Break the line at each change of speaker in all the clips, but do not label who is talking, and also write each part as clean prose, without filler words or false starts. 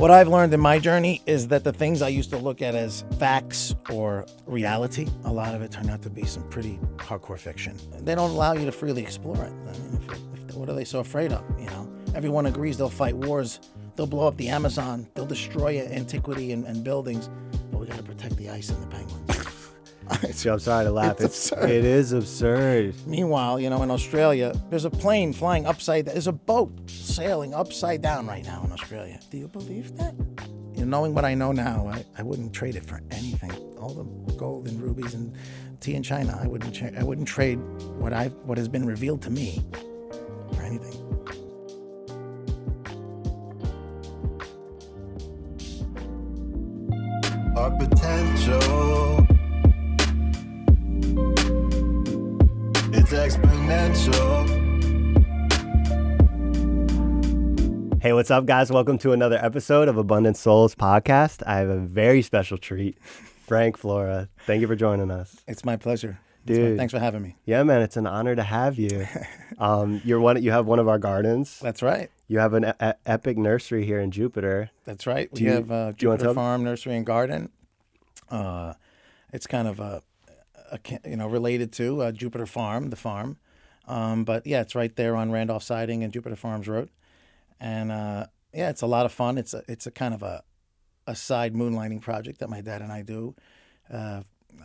What I've learned in my journey is that the things I used to look at as facts or reality, a lot of it turned out to be some pretty hardcore fiction. They don't allow you to freely explore it. I mean, what are they so afraid of? You know, everyone agrees they'll fight wars, they'll blow up the Amazon, they'll destroy antiquity and buildings, but we got to protect the ice and the penguins.
See, I'm sorry to laugh. It is absurd.
Meanwhile, you know, in Australia, there's a plane flying upside down. There's a boat sailing upside down right now in Australia. Do you believe that? You know, knowing what I know now, I wouldn't trade it for anything. All the gold and rubies and tea in China, I wouldn't trade what has been revealed to me for anything.
Our potential, it's exponential.
Hey, what's up, guys? Welcome to another episode of Abundant Souls podcast. I have a very special treat. Frank, Flora, thank you for joining us.
It's my pleasure.
Dude.
Thanks for having me.
Yeah, man, it's an honor to have you. You have one of our gardens.
That's right.
You have an epic nursery here in Jupiter.
That's right. We have Jupiter Farm Nursery and Garden. It's kind of related to Jupiter Farm, the farm. But yeah, it's right there on Randolph Siding and Jupiter Farms Road. And yeah, it's a lot of fun. It's a kind of a side moonlighting project that my dad and I do.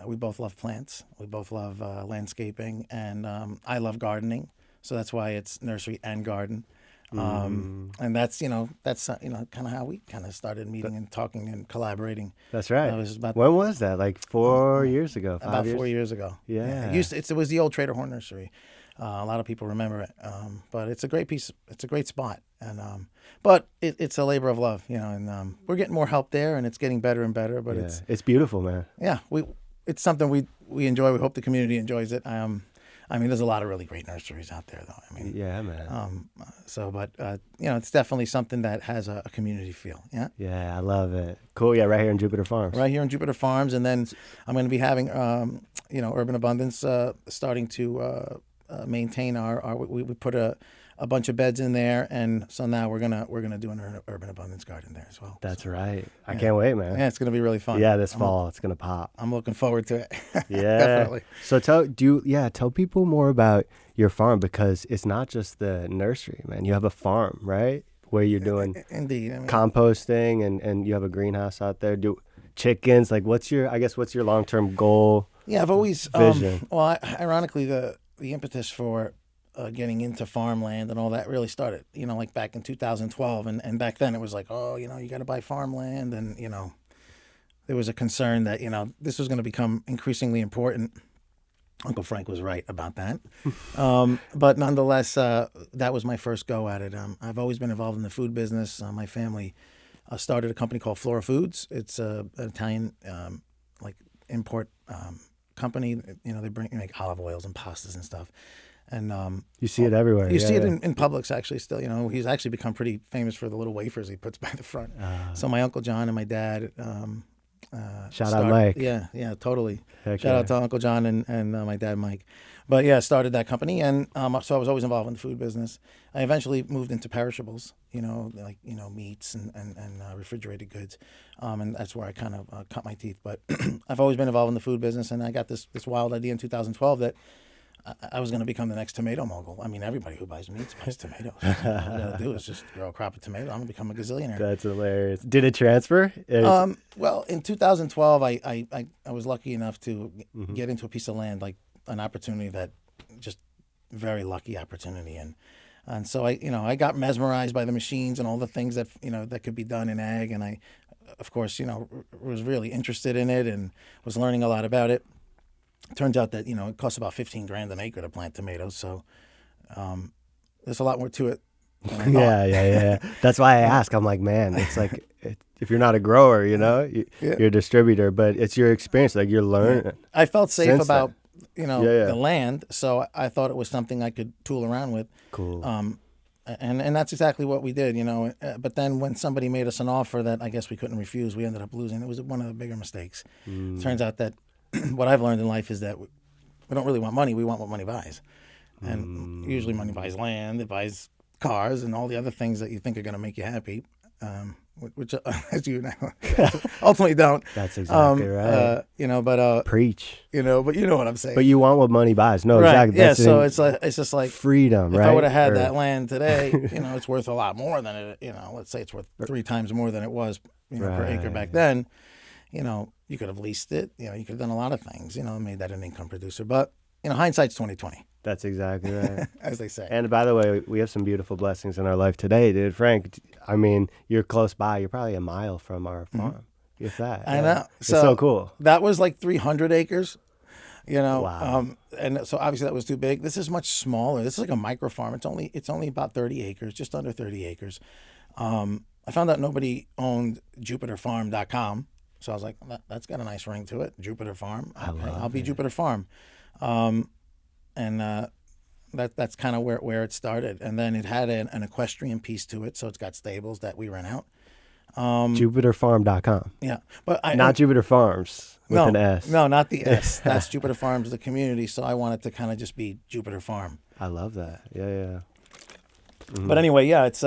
We both love plants. We both love landscaping, and I love gardening. So that's why it's nursery and garden. And that's kind of how we kind of started meeting and talking and collaborating.
That's right. When was that? Like 4 years ago?
About 4 years ago.
Yeah.
It was the old Trader Horn Nursery. A lot of people remember it. But it's a great piece. It's a great spot. And but it's a labor of love, and we're getting more help there, and it's getting better and better. But
it's beautiful, man.
Yeah, it's something we enjoy. We hope the community enjoys it. I mean, there's a lot of really great nurseries out there, though. I mean,
yeah, man.
It's definitely something that has a community feel. Yeah.
Yeah, I love it. Cool. Yeah, right here in Jupiter Farms.
Right here in Jupiter Farms, and then I'm going to be having, Urban Abundance starting to maintain our. We put a bunch of beds in there, and so now we're gonna do an Urban Abundance garden there as well.
That's right. I can't wait, man.
Yeah, it's gonna be really fun.
Yeah, this fall it's gonna pop.
I'm looking forward to it.
Yeah,
definitely.
So tell people more about your farm, because it's not just the nursery, man. You have a farm, right, where you're doing
indeed
composting, and you have a greenhouse out there. Do chickens? Like, what's your long-term goal?
Yeah, I've always
vision.
Ironically, the impetus for getting into farmland and all that really started, like back in 2012. And back then it was like, you got to buy farmland. And, there was a concern that, this was going to become increasingly important. Uncle Frank was right about that. But nonetheless, that was my first go at it. I've always been involved in the food business. My family started a company called Flora Foods. It's an Italian import company. They make olive oils and pastas and stuff. And
you see it everywhere.
You see it in Publix, actually, still. He's actually become pretty famous for the little wafers he puts by the front. So my Uncle John and my dad
shout out Mike.
Yeah, totally.
Heck
Shout out to Uncle John and my dad Mike. But yeah, started that company, and so I was always involved in the food business. I eventually moved into perishables, meats and refrigerated goods, and that's where I kind of cut my teeth. But I've always been involved in the food business, and I got this wild idea in 2012 that I was going to become the next tomato mogul. I mean, everybody who buys meat buys tomatoes. All I got to do is just grow a crop of tomatoes. I'm going to become a gazillionaire.
That's hilarious. Did it transfer?
Well, in 2012, I was lucky enough to get into a piece of land, like an opportunity that just very lucky opportunity. And so I got mesmerized by the machines and all the things that, that could be done in ag. And I, of course, was really interested in it and was learning a lot about it. Turns out that, it costs about $15,000 an acre to plant tomatoes. So there's a lot more to it than I thought.
Yeah. That's why I ask. I'm like, man, it's like, if you're not a grower, you're a distributor, but it's your experience. Like, you're learning.
Yeah. I felt safe about, the land. So I thought it was something I could tool around with.
Cool.
And that's exactly what we did, But then when somebody made us an offer that I guess we couldn't refuse, we ended up losing. It was one of the bigger mistakes. Turns out that what I've learned in life is that we don't really want money. We want what money buys. And usually money buys land, it buys cars, and all the other things that you think are going to make you happy. which as you know, ultimately don't.
That's exactly right.
Preach. But you know what I'm saying.
But you want what money buys. No,
right.
exactly.
Yeah.
That's
So it's just like
freedom,
if
right?
I would have had that land today, it's worth a lot more than it. Let's say it's worth 3 times more than it was, per acre back then. You could have leased it. You could have done a lot of things. Made that an income producer. But hindsight's 20/20.
That's exactly right.
As they say.
And by the way, we have some beautiful blessings in our life today, dude. Frank, I mean, you're close by. You're probably a mile from our farm. If that.
I know.
It's so cool.
That was like 300 acres.
Wow.
And so obviously that was too big. This is much smaller. This is like a micro farm. It's only about 30 acres, just under 30 acres. I found out nobody owned JupiterFarm.com. So I was like, that's got a nice ring to it. Jupiter Farm. Okay, I'll be Jupiter Farm. That's kind of where it started. And then it had an equestrian piece to it. So it's got stables that we rent out.
JupiterFarm.com.
Yeah. But
not Jupiter Farms with an S.
No, not the S. That's Jupiter Farms, the community. So I wanted to kind of just be Jupiter Farm.
I love that. Yeah. Mm-hmm.
But anyway, yeah, it's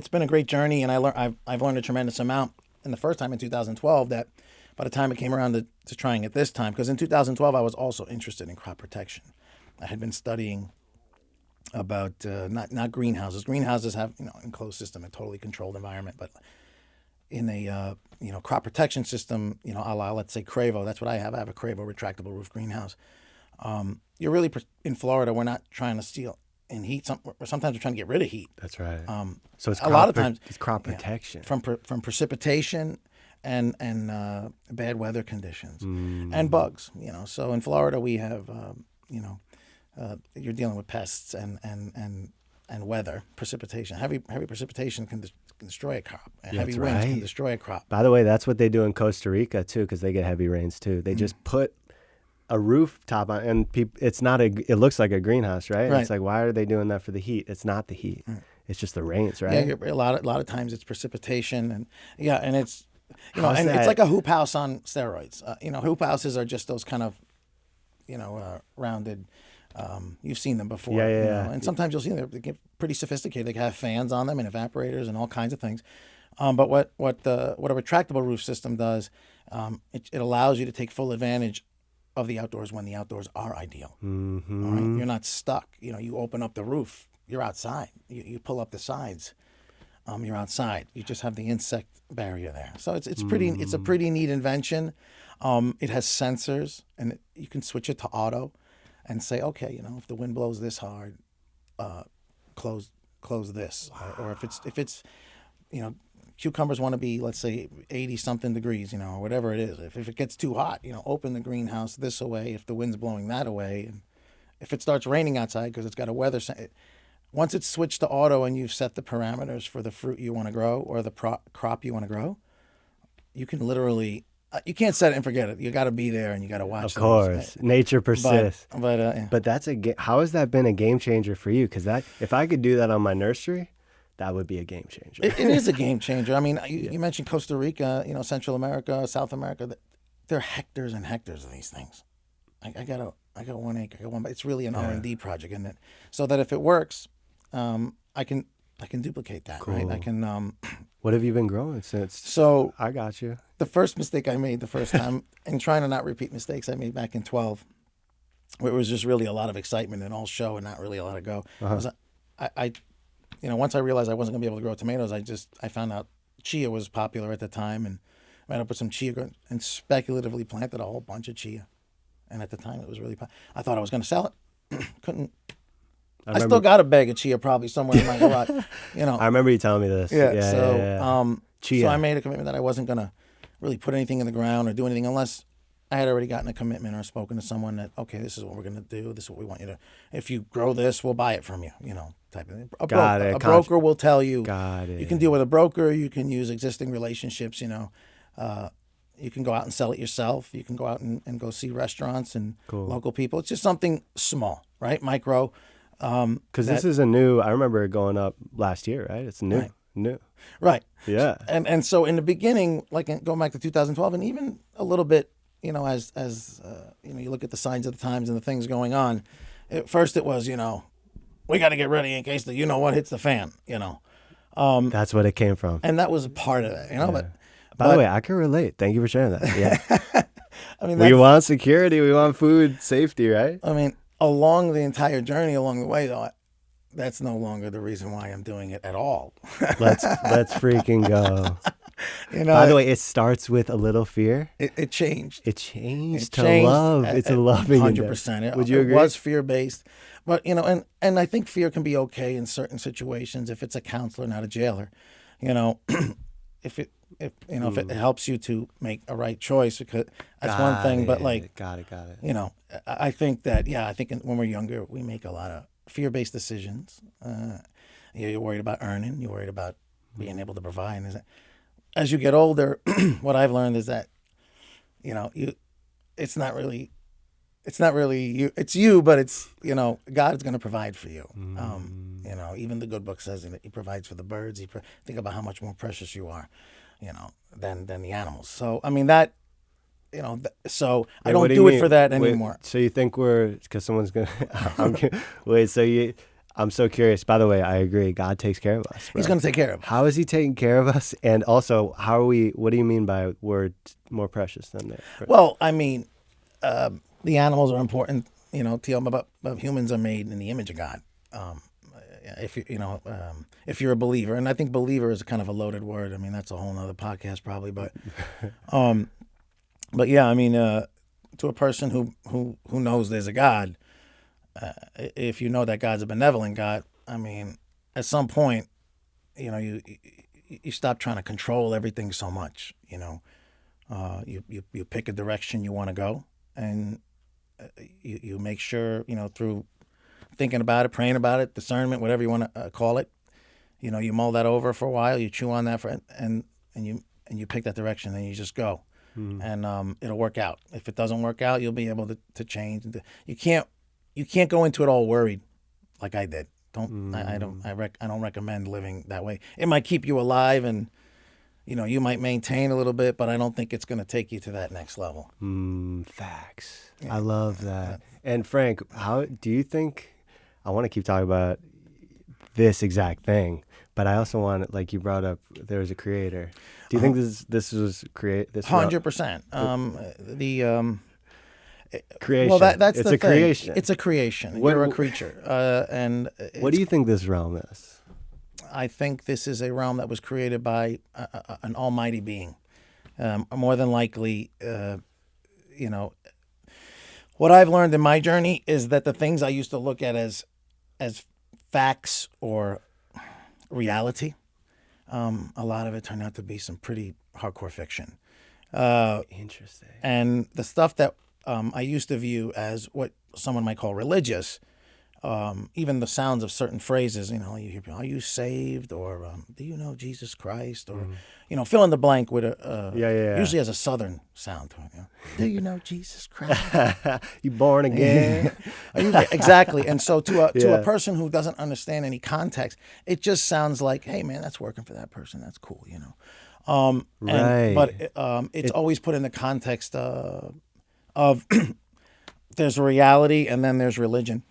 been a great journey, and I've learned a tremendous amount. And the first time in 2012, that by the time it came around to trying it this time, because in 2012 I was also interested in crop protection. I had been studying about not greenhouses. Greenhouses have enclosed system, a totally controlled environment, but in a crop protection system, a la, let's say Cravo. That's what I have. I have a Cravo retractable roof greenhouse. You're really in Florida. We're not trying to steal in heat. Sometimes we're trying to get rid of heat.
That's right. So it's
a lot of times
it's crop protection
from precipitation and bad weather conditions and bugs. So in Florida we have you're dealing with pests and weather, precipitation. Heavy precipitation can destroy a crop. And heavy winds can destroy a crop.
By the way, that's what they do in Costa Rica too, because they get heavy rains too. They just put a rooftop on, and it looks like a greenhouse, right?
Right.
It's like, why are they doing that for the heat? It's not the heat. Right. It's just the rains, right?
Yeah, a lot of times it's precipitation, and it's it's like a hoop house on steroids. Hoop houses are just those kind of rounded. You've seen them before.
Yeah.
And sometimes you'll see them. They get pretty sophisticated. They have fans on them and evaporators and all kinds of things. But what a retractable roof system does, it allows you to take full advantage of the outdoors when the outdoors are ideal.
Mm-hmm.
All right? You're not stuck. You open up the roof. You're outside. You pull up the sides. You're outside. You just have the insect barrier there. So it's a pretty neat invention. It has sensors, and you can switch it to auto, and say, okay, if the wind blows this hard, close this, or if it's cucumbers want to be, let's say, 80 something degrees, or whatever it is. If it gets too hot, open the greenhouse this away. If the wind's blowing that away, and if it starts raining outside because it's got a weather. Once it's switched to auto and you've set the parameters for the fruit you want to grow or the crop you want to grow, you can literally. You can't set it and forget it. You got to be there and you got to watch.
Of course, nature persists.
But
that's how has that been a game changer for you? Because if I could do that on my nursery, that would be a game changer.
It is a game changer. I mean, you mentioned Costa Rica, Central America, South America. There are hectares and hectares of these things. I got 1 acre. It's really an R&D project, isn't it? So that if it works, I can duplicate that.
Cool.
Right? I can.
What have you been growing since?
So
I got you.
The first mistake I made the first time, and trying to not repeat mistakes I made back in 12, where it was just really a lot of excitement and all show and not really a lot of go. Was I once I realized I wasn't going to be able to grow tomatoes, I found out chia was popular at the time, and I ended up with some chia and speculatively planted a whole bunch of chia. And at the time, it was really I thought I was going to sell it. Couldn't. I still got a bag of chia probably somewhere in my garage.
I remember you telling me this.
Chia. So I made a commitment that I wasn't going to really put anything in the ground or do anything unless I had already gotten a commitment or spoken to someone that, okay, this is what we're going to do. This is what we want you to. If you grow this, we'll buy it from you. Type of thing. A broker will tell you.
Got it.
You can deal with a broker. You can use existing relationships. You can go out and sell it yourself. You can go out and go see restaurants and local people. It's just something small, right? Micro.
Because this is I remember it going up last year, right? It's new.
Right.
New.
Right.
Yeah.
And so in the beginning, like going back to 2012 and even a little bit, as you look at the signs of the times and the things going on, at first it was, we got to get ready in case the what hits the fan,
That's what it came from.
And that was a part of it, you know.
Yeah. By the way, I can relate. Thank you for sharing that. Yeah.
I mean,
We want security. We want food safety, right?
I mean, along the entire journey, along the way, though, that's no longer the reason why I'm doing it at all.
Let's freaking go.
You know,
By the way, it starts with a little fear.
it changed.
It changed
It
to
changed
love. It's a loving.
100%.
Would you agree?
It was fear based, but you know, and I think fear can be okay in certain situations if it's a counselor, not a jailer. You know, if it helps you to make a right choice, because that's one thing. But like,
got it.
you know, I think that when we're younger, we make a lot of fear based decisions. You're worried about earning. You're worried about being able to provide. And as you get older, what I've learned is that, you know, it's not really you. It's you, but it's, you know, God's going to provide for you. You know, even the good book says that He provides for the birds. Think about how much more precious you are, you know, than the animals. So I mean that, you know, so I don't do it for that anymore.
So you think because someone's gonna? Wait. I'm so curious. By the way, I agree. God takes care of us. Bro.
He's going to take care of us.
How is He taking care of us? And also, how are we? What do you mean by word more precious than that?
Well, I mean, the animals are important. You know, but humans are made in the image of God. If you're a believer, and I think believer is kind of a loaded word. I mean, that's a whole nother podcast probably. But yeah, I mean, to a person who knows there's a God. If you know that God's a benevolent God, I mean, at some point, you know, you stop trying to control everything so much. You know, you pick a direction you want to go, and you make sure, you know, through thinking about it, praying about it, discernment, whatever you want to call it. You know, you mull that over for a while, you chew on that and you pick that direction, and you just go, and it'll work out. If it doesn't work out, you'll be able to change. You can't go into it all worried, like I did. I don't recommend living that way. It might keep you alive, and you know you might maintain a little bit, but I don't think it's going to take you to that next level.
Facts. Yeah. I love that. And Frank, how do you think? I want to keep talking about this exact thing, but I also want, like you brought up, there was a creator. Do you think this was create this?
100%.
Creation.
Well, that's
it's
the
a
thing.
creation.
It's a creation. You're a creature. And
what do you think this realm is?
I think this is a realm that was created by an almighty being. More than likely, you know, what I've learned in my journey is that the things I used to look at as facts or reality, a lot of it turned out to be some pretty hardcore fiction.
Interesting.
And the stuff that I used to view as what someone might call religious, even the sounds of certain phrases, you know, you hear, are you saved? Or do you know Jesus Christ? Or, you know, fill in the blank with usually has a southern sound to it. You know? Do you know Jesus Christ?
You born again?
Exactly. And so to a person who doesn't understand any context, it just sounds like, hey, man, that's working for that person. That's cool, you know. But it's always put in the context of there's a reality and then there's religion.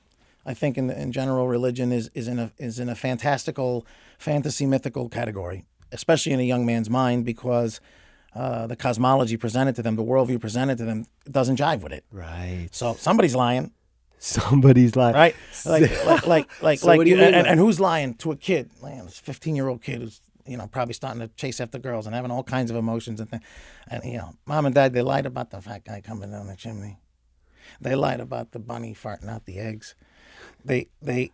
I think in general, religion is in a fantasy mythical category, especially in a young man's mind, because the cosmology presented to them, the worldview presented to them, doesn't jive with it.
Right.
So somebody's lying.
Somebody's lying.
Right. Like
so
and who's lying to a kid? Man, this 15-year-old kid who's, you know, probably starting to chase after girls and having all kinds of emotions and things. And, you know, mom and dad, they lied about the fat guy coming down the chimney. They lied about the bunny farting out the eggs. They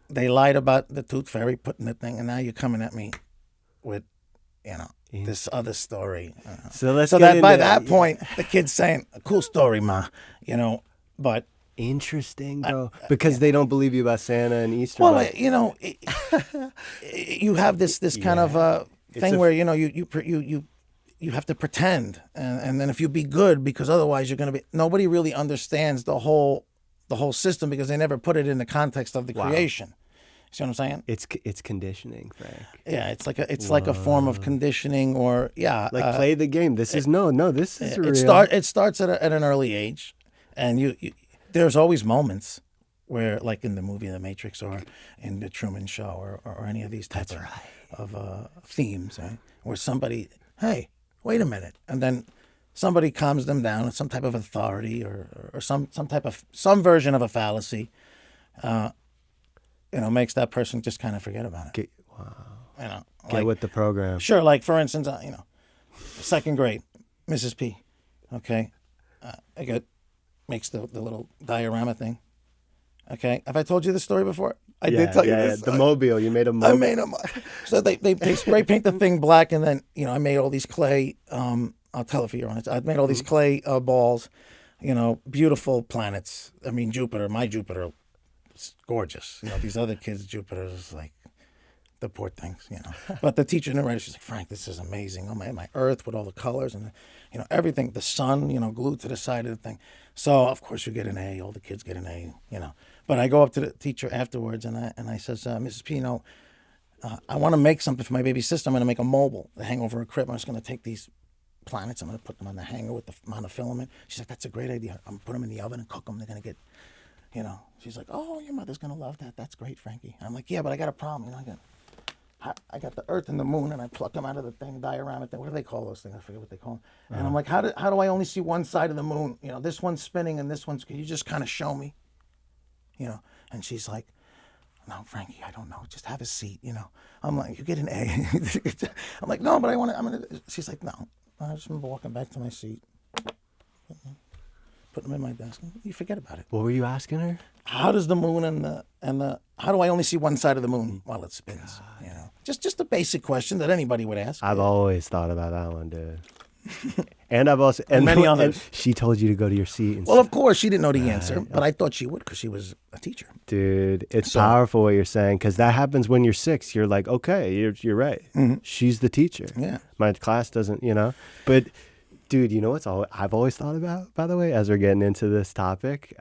lied about the tooth fairy putting the thing, and now you're coming at me with, you know, this other story.
So
by that point, the kid's saying, a cool story, Ma, you know, but...
Interesting, bro. Because they don't believe you about Santa and Easter.
Well, you know, you have this kind of thing where, you know, you have to pretend, and then if you be good, because otherwise you're going to be. Nobody really understands the whole system because they never put it in the context of the creation. See what I'm saying?
It's conditioning, Frank.
Yeah, it's like a form of conditioning, or
play the game. This is this is real.
It starts at an early age, and you there's always moments where, like in the movie The Matrix or in the Truman Show or any of these types themes, right? Where somebody, hey, wait a minute, and then somebody calms them down with some type of authority or some version of a fallacy, makes that person just kind of forget about it.
Wow. Get with the program.
Sure, like for instance, second grade, Mrs. P, okay, makes the little diorama thing. Okay, have I told you this story before? I did tell you this.
The mobile. You made a mobile.
I made them. So they spray paint the thing black, and then I made all these clay. I'll tell it for you. I made all these clay balls. Beautiful planets. I mean, Jupiter. My Jupiter, is gorgeous. These other kids' Jupiter is like the poor things. But the teacher narrated. She's like, Frank, this is amazing. Oh my Earth with all the colors and everything. The sun, glued to the side of the thing. So of course you get an A. All the kids get an A. But I go up to the teacher afterwards and I says, Mrs. P, I want to make something for my baby sister. I'm going to make a mobile to hang over a crib. I'm just going to take these planets. I'm going to put them on the hanger with the monofilament. She's like, that's a great idea. I'm going to put them in the oven and cook them. They're going to get, She's like, oh, your mother's going to love that. That's great, Frankie. I'm like, yeah, but I got a problem. I got the Earth and the Moon, and I pluck them out of the thing, diorama thing. What do they call those things? I forget what they call them. And I'm like, how do I only see one side of the moon? This one's spinning and this one's. Can you just kind of show me? And she's like, no, Frankie, I don't know. Just have a seat. I'm like, you get an A. I'm like, no, but I'm gonna. She's like, no. I just remember walking back to my seat, putting them in my desk. You forget about it.
What were you asking her?
How does the moon and the how do I only see one side of the moon while it spins? Just a basic question that anybody would ask.
I've always thought about that one, dude. And I've also
and many others.
And she told you to go to your seat. And
well, of course, she didn't know the answer, but I thought she would because she was a teacher.
Dude, it's powerful what you're saying because that happens when you're 6. You're like, okay, you're right. Mm-hmm. She's the teacher.
Yeah,
my class doesn't, But, dude, what's I've always thought about, by the way, as we're getting into this topic,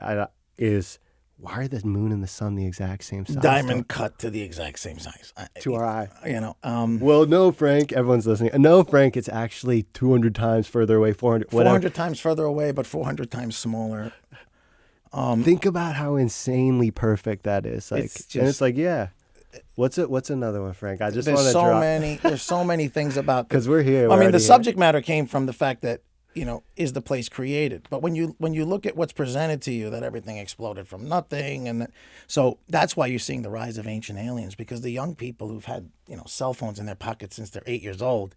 is why are the moon and the sun the exact same size?
Diamond cut to the exact same size.
To our eye.
Well,
no, Frank. Everyone's listening. No, Frank, it's actually 200 times further away, 400.
400 times further away, but 400 times smaller.
Think about how insanely perfect that is. Like, it's like, yeah. What's another one, Frank? I just want to drop.
There's so many things about
because we're here.
The subject matter came from the fact that is the place created? But when you look at what's presented to you, that everything exploded from nothing, and so that's why you're seeing the rise of ancient aliens, because the young people who've had cell phones in their pockets since they're 8 years old,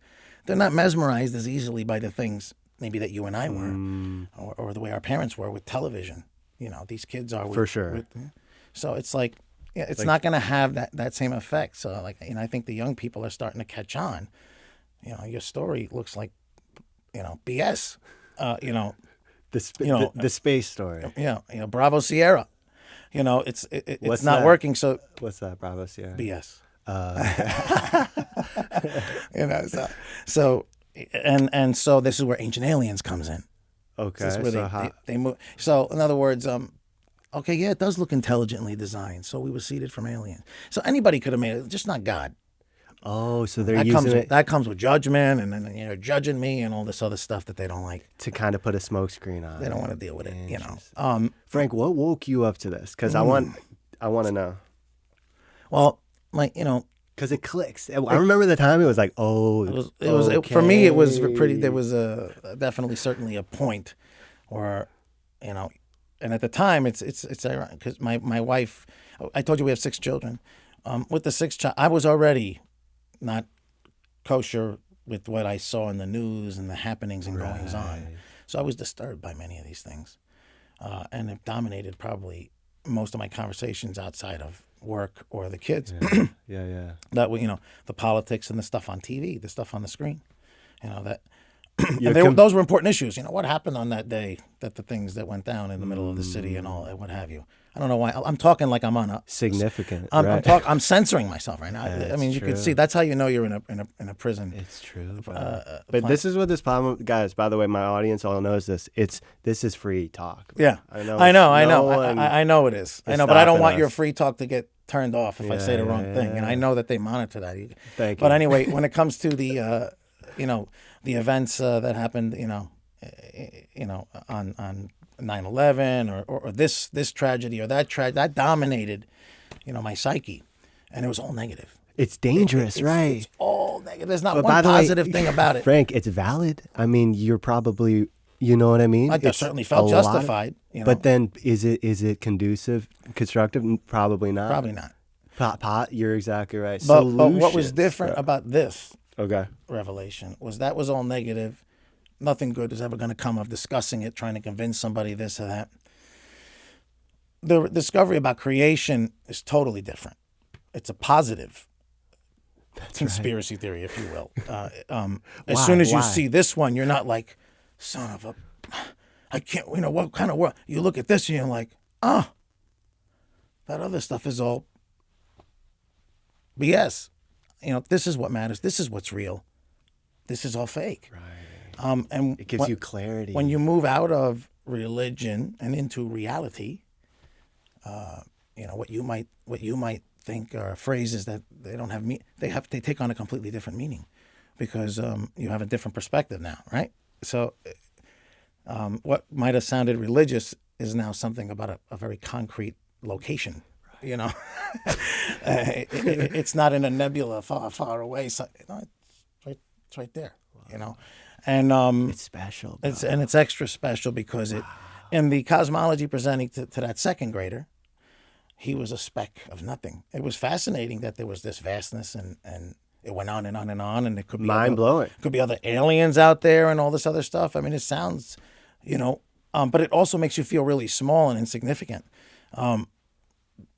they're not mesmerized as easily by the things maybe that you and I were, or the way our parents were with television. These kids are
for sure.
So it's like it's not going to have that same effect. So I think the young people are starting to catch on. Your story looks like. BS.
The space story.
Bravo Sierra. It's not working. So
what's that, Bravo Sierra?
BS. So this is where Ancient Aliens comes in.
Okay.
This is where they move. So in other words, okay, yeah, it does look intelligently designed. So we were seeded from aliens. So anybody could have made it, just not God.
Oh, so they're using it.
That comes with judgment, and then judging me and all this other stuff that they don't like.
To kind of put a smokescreen on.
They don't want to deal with it,
Frank, what woke you up to this? Because I want to know.
Well,
because it clicks. I remember the time it was like,
for me. It was pretty. There was certainly a point where, and at the time it's ironic because my wife. I told you we have 6 children. With the 6th child, I was already not kosher with what I saw in the news and the happenings and goings on. So I was disturbed by many of these things. And it dominated probably most of my conversations outside of work or the kids.
Yeah.
That the politics and the stuff on TV, the stuff on the screen. Those were important issues. What happened on that day, that the things that went down in the middle of the city and all, and what have you. I don't know why. I'm talking like I'm on a
significant.
I'm censoring myself right now.
Yeah,
you can see that's how you know you're in a prison.
It's true. But this is what this problem, guys. By the way, my audience all knows this. This is free talk.
Yeah, I know. I know it is. I know, but I don't want your free talk to get turned off if I say the wrong thing. And I know that they monitor that.
Thank you.
But anyway, when it comes to the the events that happened, on 9/11 or this tragedy or that dominated, my psyche, and it was all negative.
It's dangerous, right?
It's all negative. There's not
But
one
by the way,
positive thing about it.
Frank, it's valid. I mean, you're probably, you know what I mean?
I
It's
certainly
a
felt
lot of-
justified.
But then, is it conducive, constructive? Probably not.
Probably not.
You're exactly right.
But what was
Solutions,
different
bro.
about this
Okay.
revelation was that was all negative. Nothing good is ever going to come of discussing it, trying to convince somebody this or that. The discovery about creation is totally different. It's a positive conspiracy theory, if you will. As soon as you
Why?
see this one, you're not like, son of a, I can't, what kind of world? You look at this and you're like, that other stuff is all BS. This is what matters. This is what's real. This is all fake.
Right.
And
It gives you clarity.
when you move out of religion and into reality, what you might think are phrases that they don't have they take on a completely different meaning, because you have a different perspective now, right? So, what might have sounded religious is now something about a very concrete location. It's not in a nebula far away. So, it's right there. And
it's special. Bro.
it's extra special because in the cosmology presenting to that second grader, he was a speck of nothing. It was fascinating that there was this vastness, and it went on and on and on, and it could be
mind-blowing.
Could be other aliens out there and all this other stuff. I mean, it sounds, but it also makes you feel really small and insignificant.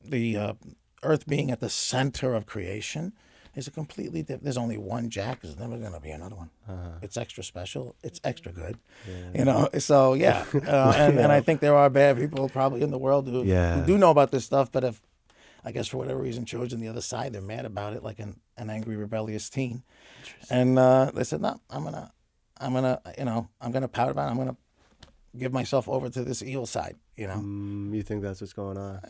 The Earth being at the center of creation is a completely different. There's only one Jack. There's never going to be another one. It's extra special. It's extra good. Yeah. So yeah, and I think there are bad people probably in the world who do know about this stuff, but if, I guess for whatever reason, chosen the other side, they're mad about it, like an angry, rebellious teen. And they said, no, I'm gonna pout about it. I'm gonna give myself over to this evil side.
You think that's what's going on?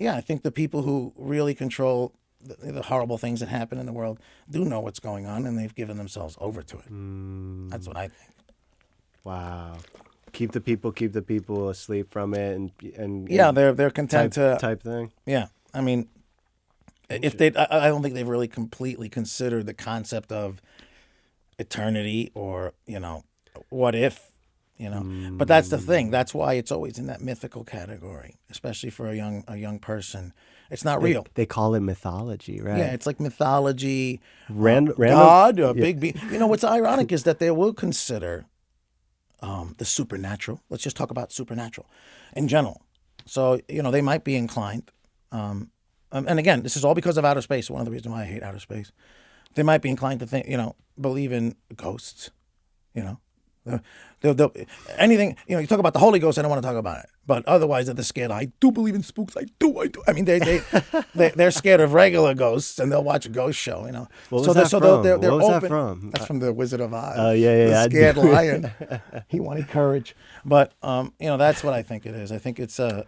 I think the people who really control the horrible things that happen in the world do know what's going on, and they've given themselves over to it. That's what I think.
Wow. Keep the people asleep from it, and
they're content
type thing.
Yeah, I mean, if I don't think they've really completely considered the concept of eternity or what if. But that's the thing. That's why it's always in that mythical category, especially for a young person. It's not real.
They call it mythology, right?
Yeah, it's like mythology.
Random
God, big being. What's ironic is that they will consider the supernatural. Let's just talk about supernatural in general. So they might be inclined. And again, this is all because of outer space. One of the reasons why I hate outer space. They might be inclined to think, believe in ghosts. They'll anything, you talk about the Holy Ghost, I don't want to talk about it. But otherwise, they're scared. I do believe in spooks. I do. I mean, they're scared of regular ghosts, and they'll watch a ghost show.
What was that from?
They're
what was
open.
that from?
That's from the Wizard of Oz.
Oh yeah.
The scared lion. He wanted courage. But that's what I think it is. I think it's a.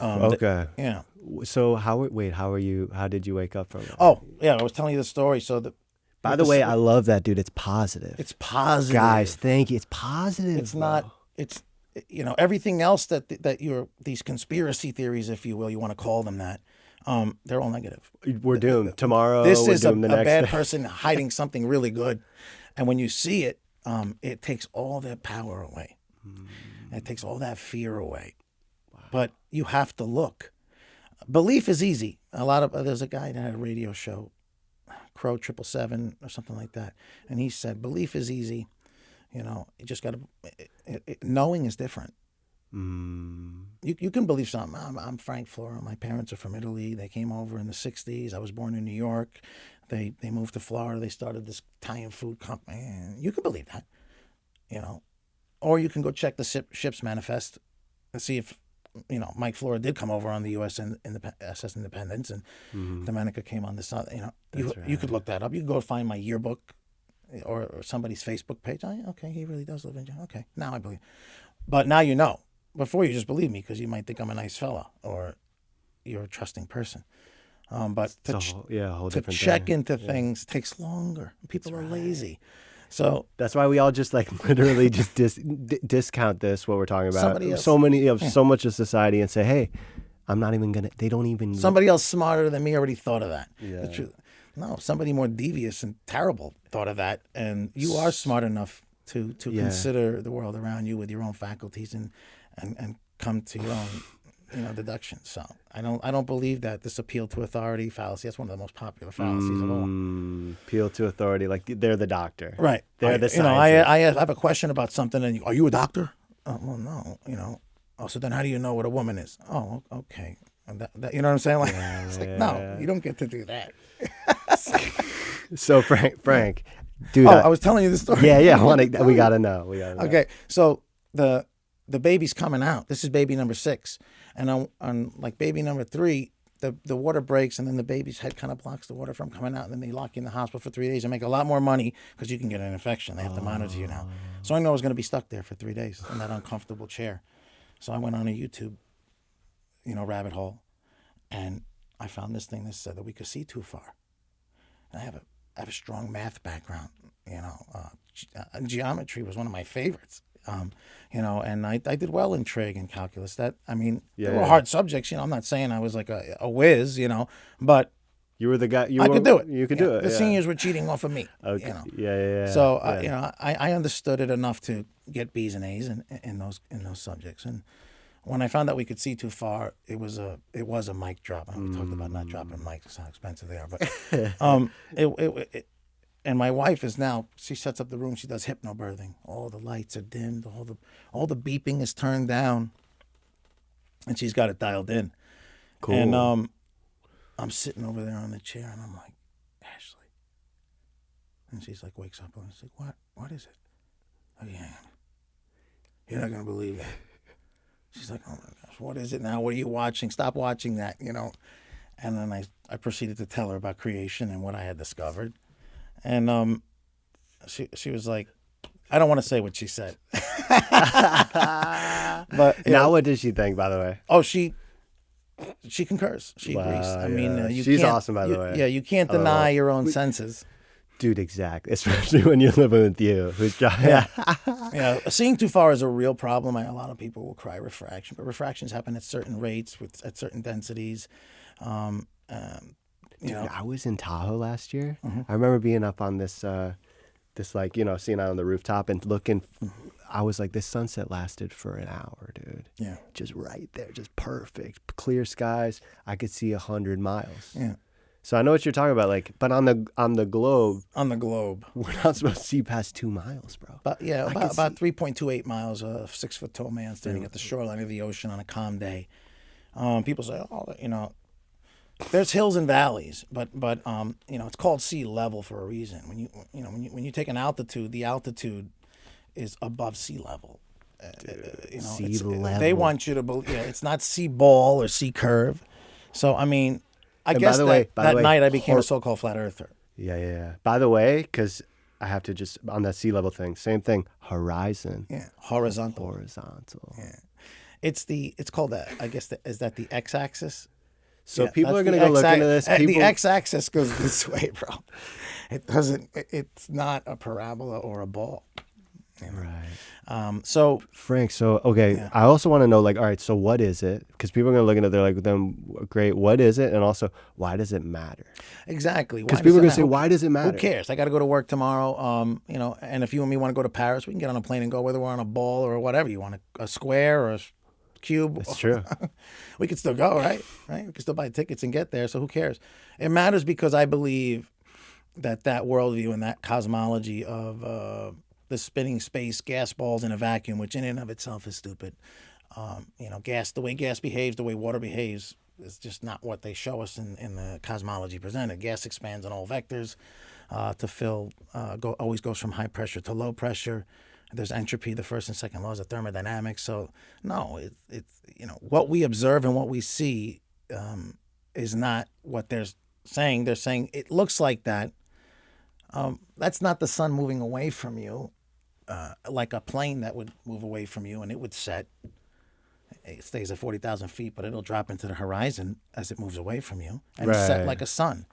Okay.
Yeah.
So how are you? How did you wake up from it?
Oh yeah, I was telling you the story. So
by the way, I love that, dude. It's positive.
It's positive,
guys. Thank you. It's positive.
It's not. It's everything else that these conspiracy theories, if you will, you want to call them that. They're all negative.
We're doomed tomorrow.
This is a
the next
bad
day.
person hiding something really good, and when you see it, it takes all that power away. It takes all that fear away. Wow. But you have to look. Belief is easy. There's a guy that had a radio show, Crow 777 or something like that, and he said belief is easy. You just got to. Knowing is different. You can believe something. I'm Frank Flora. My parents are from Italy. They came over in the '60s. I was born in New York. They moved to Florida. They started this Italian food company. And you can believe that, or you can go check the ship's manifest and see if Mike Flora did come over on the SS Independence, and Dominica came on this. You could look that up. You could go find my yearbook or somebody's Facebook page. Okay, he really does live in jail. Okay, now I believe. But now you know. Before you just believe me because you might think I'm a nice fella or you're a trusting person. But to check into things takes longer. People are lazy. So
that's why we all just literally just discount this, what we're talking about. So much of society, and say, hey, I'm not even gonna. They don't even.
Somebody else smarter than me already thought of that.
Yeah.
The truth. No, somebody more devious and terrible thought of that, and you are smart enough to consider the world around you with your own faculties and come to your own deductions. So I don't believe that this appeal to authority fallacy. That's one of the most popular fallacies of all.
Appeal to authority, like they're the doctor,
Right?
They're the
I
scientist.
have a question about something, and are you a doctor? Well, no. Oh, so then how do you know what a woman is? Oh, okay. And that, you know what I'm saying? Like, it's like, no, you don't get to do that.
So Frank, dude.
I was telling you the story.
Yeah. We gotta know.
Okay, so the baby's coming out. This is baby number 6, and on like baby number 3, the water breaks, and then the baby's head kind of blocks the water from coming out, and then they lock you in the hospital for 3 days and make a lot more money because you can get an infection. They have to monitor you now. So I know I was going to be stuck there for 3 days in that uncomfortable chair. So I went on a YouTube, rabbit hole, and I found this thing that said that we could see too far. And I have a strong math background. Geometry was one of my favorites. And I did well in trig and calculus. There were hard subjects. I'm not saying I was like a whiz, but
you were the guy.
I could do it.
You could do it.
The seniors were cheating off of me.
Okay. Yeah.
So I understood it enough to get B's and A's in those subjects. And when I found out we could see too far, it was a mic drop. And we talked about not dropping mics, how expensive they are. But and my wife is now, she sets up the room. She does hypnobirthing. All the lights are dimmed. All the beeping is turned down, and she's got it dialed in.
Cool.
And I'm sitting over there on the chair, and I'm like, Ashley. And she's like, wakes up, and I was like, what is it? Oh, yeah. You're not going to believe it. She's like, oh, my gosh, what is it now? What are you watching? Stop watching that, And then I proceeded to tell her about creation and what I had discovered. And she was like, I don't want to say what she said. But
now what does she think, by the way?
Oh, she concurs. She agrees. I mean,
she's awesome, by the way.
Yeah, you can't deny your own senses.
Dude, exactly. Especially when you're living with you.
Seeing too far is a real problem. A lot of people will cry refraction, but refractions happen at certain rates at certain densities.
Dude, I was in Tahoe last year. Mm-hmm. I remember being up on this seeing out on the rooftop and looking. I was like, this sunset lasted for an hour, dude.
Yeah.
Just right there, just perfect. Clear skies. I could see 100 miles.
Yeah.
So I know what you're talking about, but on the globe.
On the globe.
We're not supposed to see past 2 miles, bro.
But yeah, about 3.28 miles, a 6-foot tall man standing at the shoreline of the ocean on a calm day. People say, there's hills and valleys, but it's called sea level for a reason. When you take an altitude, the altitude is above sea level.
Sea level.
They want you to believe. It's not sea ball or sea curve. So I guess that night I became a so-called flat earther.
Yeah. By the way, because I have to just on that sea level thing, same thing. Horizon.
Yeah, horizontal. Yeah, it's called that. I guess is that the x-axis?
So people are going to go look into this.
The x-axis goes this way, bro. It doesn't. It's not a parabola or a ball.
Right.
So
Frank. So okay. Yeah. I also want to know, all right. So what is it? Because people are going to look into it. They're like, then great. What is it? And also, why does it matter?
Exactly.
Because people are going to say, why does it matter?
Who cares? I got to go to work tomorrow. And if you and me want to go to Paris, we can get on a plane and go, whether we're on a ball or whatever you want, a square or a cube.
That's true.
We could still go, right? We could still buy tickets and get there. So who cares? It matters because I believe that worldview and that cosmology of the spinning space, gas balls in a vacuum, which in and of itself is stupid. Gas, the way gas behaves, the way water behaves, is just not what they show us in the cosmology presented. Gas expands on all vectors to fill, always goes from high pressure to low pressure. There's entropy, the first and second laws of thermodynamics. So no, it's what we observe and what we see is not what they're saying. They're saying it looks like that. That's not the sun moving away from you, like a plane that would move away from you and it would set. It stays at 40,000 feet, but it'll drop into the horizon as it moves away from you and set like a sun.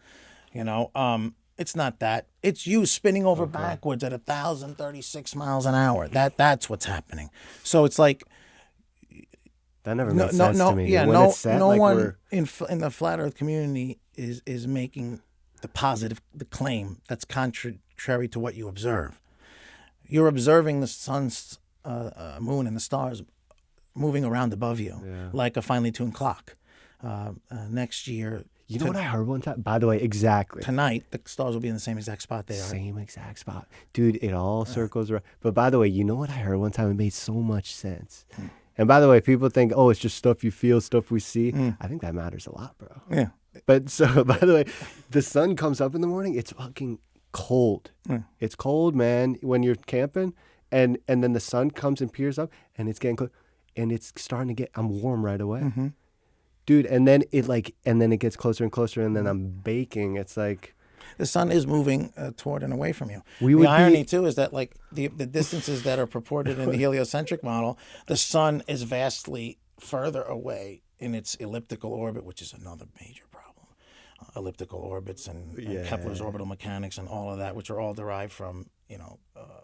It's not that. It's you spinning over backwards at 1,036 miles an hour. That's what's happening. So it's like
That never made sense to me.
Yeah,
when
no,
it's set,
no
like
one in the flat Earth community is making the claim that's contrary to what you observe. You're observing the sun's moon and the stars moving around above you like a finely tuned clock. Next year,
you know what I heard one time? By the way, exactly.
Tonight, the stars will be in the same exact spot they are.
Same exact spot. Dude, it all circles around. But by the way, you know what I heard one time? It made so much sense. And by the way, people think, oh, it's just stuff you feel, stuff we see. I think that matters a lot, bro.
Yeah.
But so, by the way, the sun comes up in the morning. It's fucking cold. It's cold, man, when you're camping. And then the sun comes and peers up, and it's getting cold. And it's starting to get, I'm warm right away. Dude, and then it gets closer and closer, and then I'm baking. It's like
the sun is moving toward and away from you. The irony too is that like the distances that are purported in the heliocentric model, the sun is vastly further away in its elliptical orbit, which is another major problem. Elliptical orbits and Kepler's orbital mechanics and all of that, which are all derived from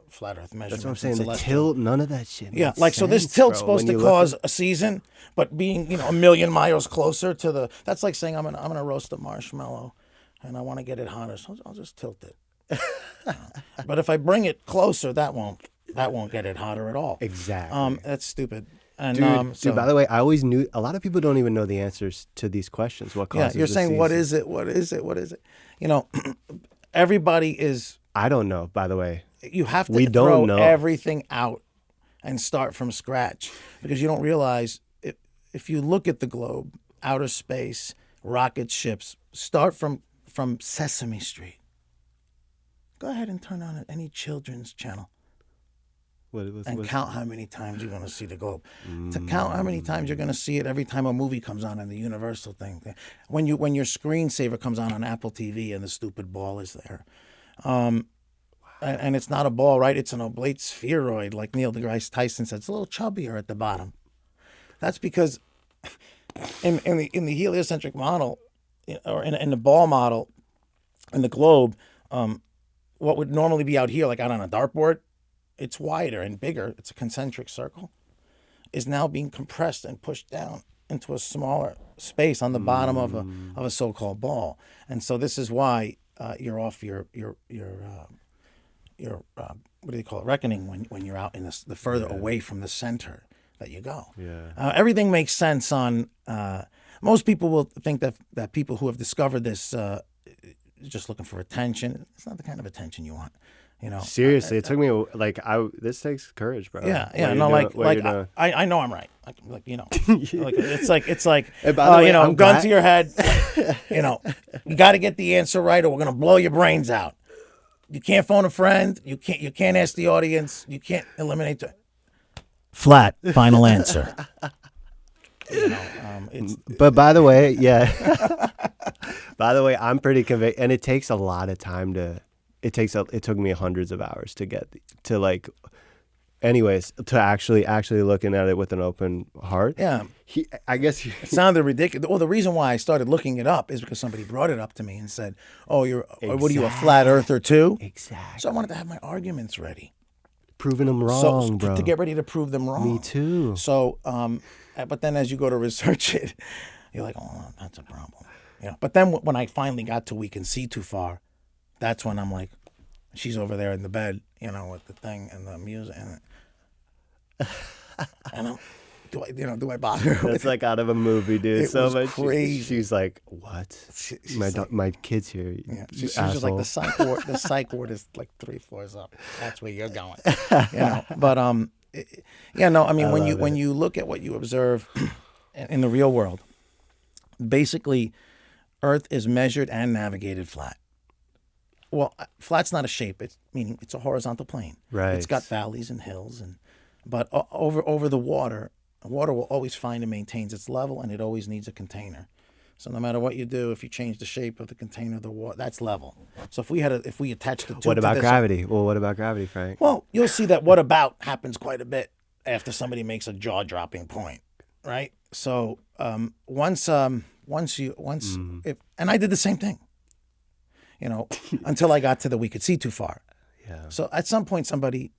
flat Earth measurements.
That's what I'm saying. The tilt, none of that shit.
Yeah, like so this tilt's supposed to cause a season, but being a million miles closer to that's like saying I'm gonna roast a marshmallow, and I want to get it hotter, so I'll just tilt it. But if I bring it closer, that won't get it hotter at all.
Exactly.
That's stupid. And,
dude, by the way, I always knew a lot of people don't even know the answers to these questions. What causes?
Yeah, you're saying what is it? What is it? What is it? Everybody is.
I don't know. By the way,
you have to throw everything out and start from scratch because you don't realize if you look at the globe, outer space, rocket ships, start from Sesame Street. Go ahead and turn on any children's channel. Count how many times you're going to see the globe. To count how many times you're going to see it every time a movie comes on in the Universal thing. When your screensaver comes on Apple TV and the stupid ball is there. And it's not a ball, right? It's an oblate spheroid, like Neil deGrasse Tyson said. It's a little chubbier at the bottom. That's because in the heliocentric model, or in the ball model, in the globe, what would normally be out here, like out on a dartboard, it's wider and bigger. It's a concentric circle, is now being compressed and pushed down into a smaller space on the bottom of a so-called ball. And so this is why you're off your what do they call it, reckoning when you're out in the further away from the center that you go. Everything makes sense on most people will think that people who have discovered this just looking for attention. It's not the kind of attention you want.
Seriously, it took me this takes courage, bro.
I know I'm right. Like it's like
and by the way,
gun to your head. You got to get the answer right, or we're gonna blow your brains out. You can't phone a friend. You can't ask the audience. You can't eliminate the flat final answer.
But by the way, by the way, I'm pretty convinced, and it takes a lot of time to. It took me hundreds of hours to get to actually looking at it with an open heart.
Yeah.
It
sounded ridiculous. Well, the reason why I started looking it up is because somebody brought it up to me and said, "Oh, what are you, a flat earther too?"
Exactly.
So I wanted to have my arguments ready,
proving them wrong, bro.
To get ready to prove them wrong.
Me too.
So, but then as you go to research it, you're like, "Oh, that's a problem." But then when I finally got to we can see too far. That's when I'm like, she's over there in the bed, with the thing and the music, and do I bother her?
That's like out of a movie, dude.
It was crazy.
She's like, what? My kid's here.
Yeah, she's just like the psych ward is like 3 floors up. That's where you're going. But when you look at what you observe in the real world, basically, Earth is measured and navigated flat. Well, flat's not a shape. Meaning it's a horizontal plane.
Right.
It's got valleys and hills, but over the water will always find and maintains its level, and it always needs a container. So no matter what you do, if you change the shape of the container, the water, that's level. So if we attach the two.
What about gravity? Well, what about gravity, Frank?
Well, you'll see that what about happens quite a bit after somebody makes a jaw-dropping point, right? So and I did the same thing. Until I got to we could see too far.
Yeah.
So at some point, somebody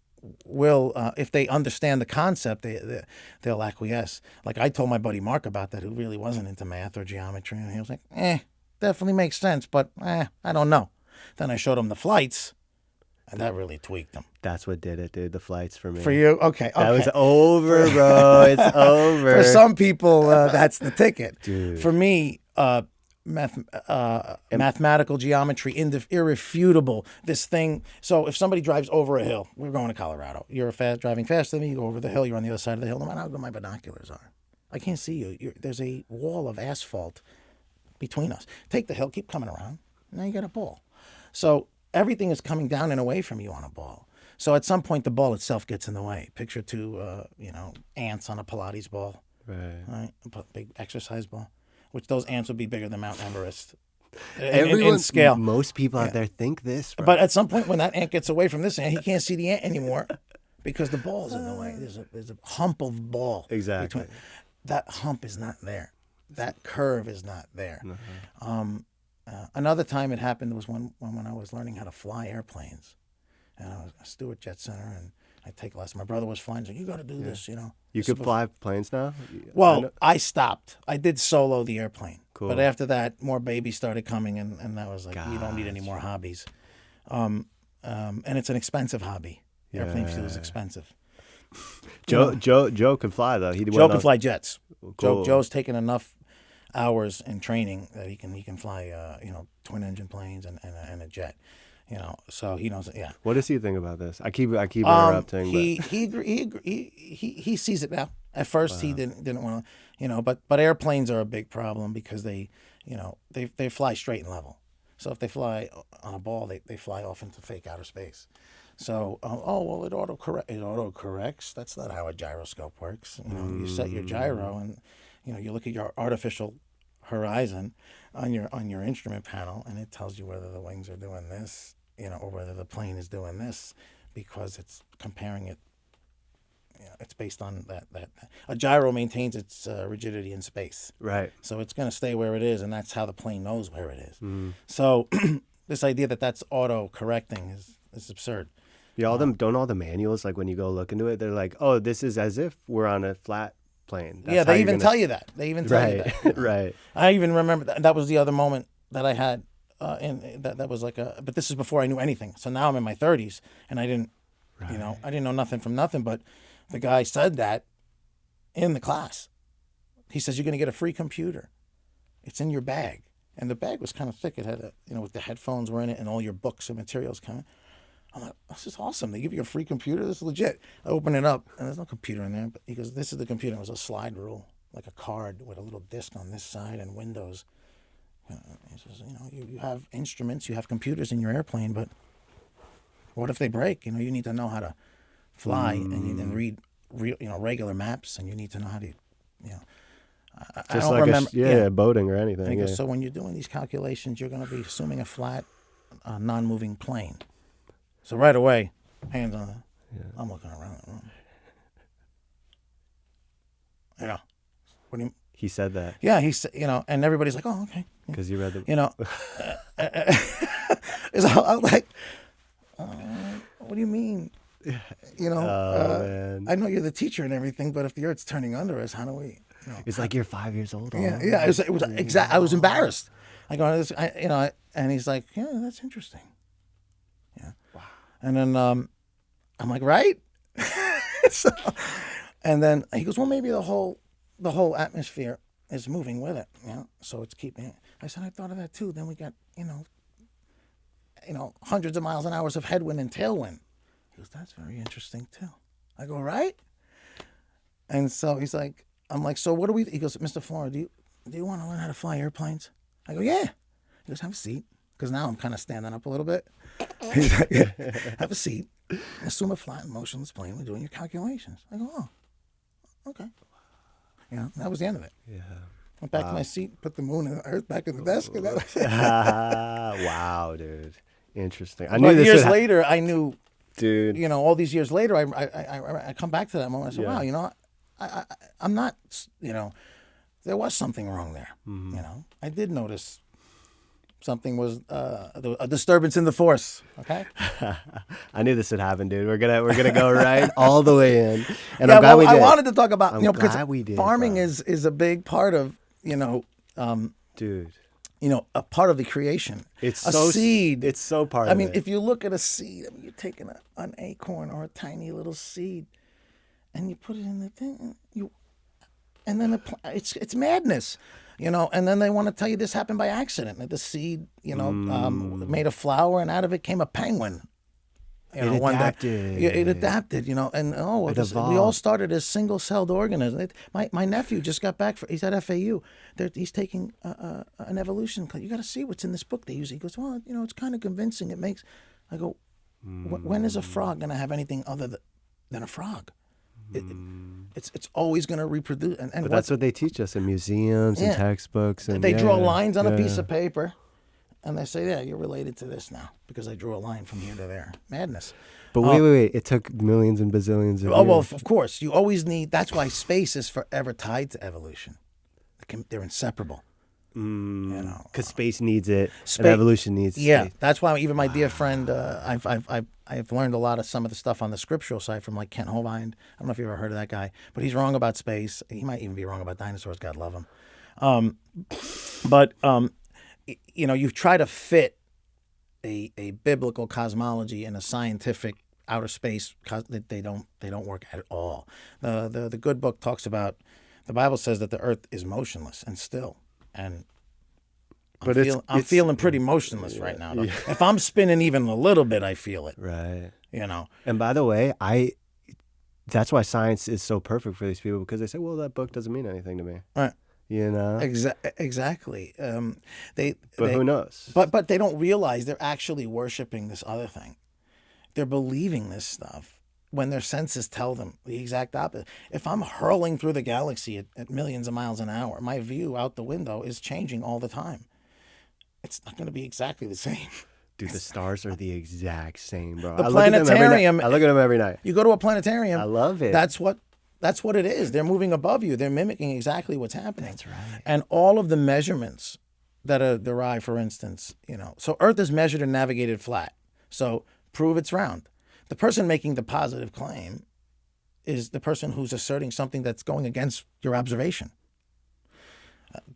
will, if they understand the concept, they'll acquiesce. Like I told my buddy Mark about that, who really wasn't into math or geometry, and he was like, definitely makes sense, but I don't know. Then I showed him the flights, and that really tweaked him.
That's what did it, dude. The flights for me.
For you? Okay.
That was over, bro. It's over.
For some people, that's the ticket.
Dude.
For me, mathematical geometry, irrefutable. This thing. So if somebody drives over a hill, we're going to Colorado. You're driving faster than me. You go over the hill. You're on the other side of the hill. No matter how good my binoculars are, I can't see you. There's a wall of asphalt between us. Take the hill. Keep coming around. Now you got a ball. So everything is coming down and away from you on a ball. So at some point, the ball itself gets in the way. Picture two, ants on a Pilates ball, right? A big exercise ball, which those ants would be bigger than Mount Everest in scale.
Most people out there think this, bro.
But at some point, when that ant gets away from this ant, he can't see the ant anymore because the ball's in the way. There's a hump of ball.
Exactly.
That hump is not there. That curve is not there. Another time it happened was when I was learning how to fly airplanes. And I was a Stewart Jet Center, and I take lessons. My brother was flying. He's like, you got to do this,
You could fly planes now?
Well, I stopped. I did solo the airplane.
Cool.
But after that, more babies started coming, and that was like, you don't need any more hobbies. And it's an expensive hobby. Airplane fuel is expensive.
Joe could fly, though.
Joe can fly jets.
Cool.
Joe's taken enough hours in training that he can fly, twin engine planes and a jet. So he knows. Yeah.
What does he think about this? I keep interrupting.
He sees it now. At first, he didn't want to, but airplanes are a big problem because they fly straight and level. So if they fly on a ball, they fly off into fake outer space. So it auto-corrects. That's not how a gyroscope works. You set your gyro and you look at your artificial horizon on your instrument panel, and it tells you whether the wings are doing this, or whether the plane is doing this, because it's comparing it. It's based on that. A gyro maintains its rigidity in space.
Right.
So it's going to stay where it is, and that's how the plane knows where it is. So this idea that that's auto-correcting is absurd.
Yeah, all the manuals, like when you go look into it, they're like, oh, this is as if we're on a flat plane. That's
they even tell you that. They even tell you that.
Right.
I even remember that was the other moment that I had that was like but this is before I knew anything. So now I'm in my 30s, and I didn't, I didn't know nothing from nothing, but the guy said that in the class. He says, you're going to get a free computer. It's in your bag. And the bag was kind of thick. It had, with the headphones were in it and all your books and materials coming. I'm like, this is awesome. They give you a free computer? This is legit. I open it up, and there's no computer in there. But he goes, this is the computer. It was a slide rule, like a card with a little disc on this side and windows. He says, you have instruments, you have computers in your airplane, but what if they break? You need to know how to fly and you can read regular maps, and you need to know how to, I
Just
don't
like
remember.
Boating or anything.
And he goes, so when you're doing these calculations, you're going to be assuming a flat, non-moving plane. So right away, hands on it. I'm looking around the room. What do you?
He said that.
Yeah, he said, and everybody's like, oh, okay.
Because you read the.
I'm like, what do you mean?
Man.
I know you're the teacher and everything, but if the Earth's turning under us, how do we?
It's like you're 5 years old.
Yeah. It was exact. I was embarrassed. I go, and he's like, yeah, that's interesting. Yeah. Wow. And then I'm like, right? And then he goes, well, maybe the whole atmosphere is moving with it. So it's keeping it. I said, I thought of that too. Then we got, hundreds of miles an hour of headwind and tailwind. He goes, that's very interesting too. I go, right? And so he's like, I'm like, so what do we? He goes, Mr. Flora, do you want to learn how to fly airplanes? I go, yeah. He goes, have a seat, because now I'm kind of standing up a little bit. He's like, yeah, have a seat. Assume a flat and motionless plane. We're doing your calculations. I go, oh, okay. That was the end of it. Yeah. Went back to my seat, put the moon and the Earth back in the desk, and that was it.
Wow, dude, interesting.
Years later, I knew,
dude.
All these years later, I come back to that moment. I said, wow, I'm not, there was something wrong there. I did notice something was a disturbance in the force. Okay.
I knew this would happen, dude. We're gonna go right all the way in, and
Yeah,
I'm glad
well,
we did.
I wanted to talk about because
glad we did,
farming
bro.
is a big part of
Dude.
A part of the creation.
It's
a
so
seed.
It's so part
I
of
mean,
it.
if you look at a seed, I mean, you're taking an acorn or a tiny little seed, and you put it in the thing, and then it's madness, And then they want to tell you this happened by accident. That the seed, made a flower, and out of it came a penguin.
It adapted.
It adapted, and we all started as single-celled organisms. My nephew just got back. He's at FAU. He's taking an evolution class. You got to see what's in this book they use. He goes, well, it's kind of convincing. It makes. I go, when is a frog going to have anything other than a frog? It's always going to reproduce. But
that's what they teach us in museums and textbooks. And
they draw lines on a piece of paper. And they say, yeah, you're related to this now because I drew a line from here to there. Madness.
But wait. It took millions and bazillions of years.
Oh, well, of course. You always need... That's why space is forever tied to evolution. They're inseparable.
Because space needs it, and evolution needs space.
Yeah, that's why even my dear friend, I've learned a lot of some of the stuff on the scriptural side from like Kent Hovind. I don't know if you've ever heard of that guy, but he's wrong about space. He might even be wrong about dinosaurs. God love him. You try to fit a biblical cosmology in a scientific outer space. They don't work at all. The good book talks about. The Bible says that the earth is motionless and still, and I'm feeling pretty motionless right now. Yeah. If I'm spinning even a little bit, I feel it.
Right.
And
by the way, that's why science is so perfect for these people because they say, well, that book doesn't mean anything to me.
Right.
Exactly.
But
who knows?
But they don't realize they're actually worshiping this other thing. They're believing this stuff when their senses tell them the exact opposite. If I'm hurling through the galaxy at millions of miles an hour, my view out the window is changing all the time. It's not going to be exactly the same.
Dude, the stars are the exact same, bro.
The planetarium.
I look at them every night.
You go to a planetarium.
I love it.
That's what it is. They're moving above you. They're mimicking exactly what's happening.
That's right.
And all of the measurements that are derived, for instance, so Earth is measured and navigated flat. So prove it's round. The person making the positive claim is the person who's asserting something that's going against your observation.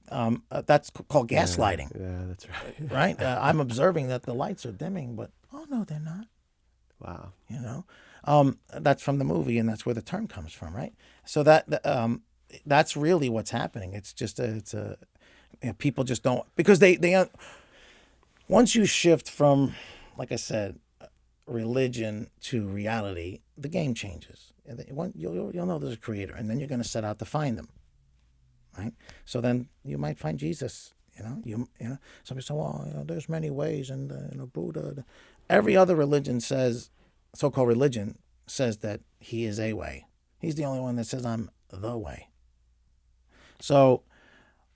That's called gaslighting.
Yeah, that's right.
Right? I'm observing that the lights are dimming, but, oh, no, they're not.
Wow.
That's from the movie, and that's where the term comes from, right? So that's really what's happening. It's just people just don't, because they once you shift from, like I said, religion to reality, the game changes. You'll know there's a creator, and then you're going to set out to find him, right? So then you might find Jesus. Somebody say, well, there's many ways, and Buddha. Every other religion says, so-called religion says that he is a way. He's the only one that says I'm the way. So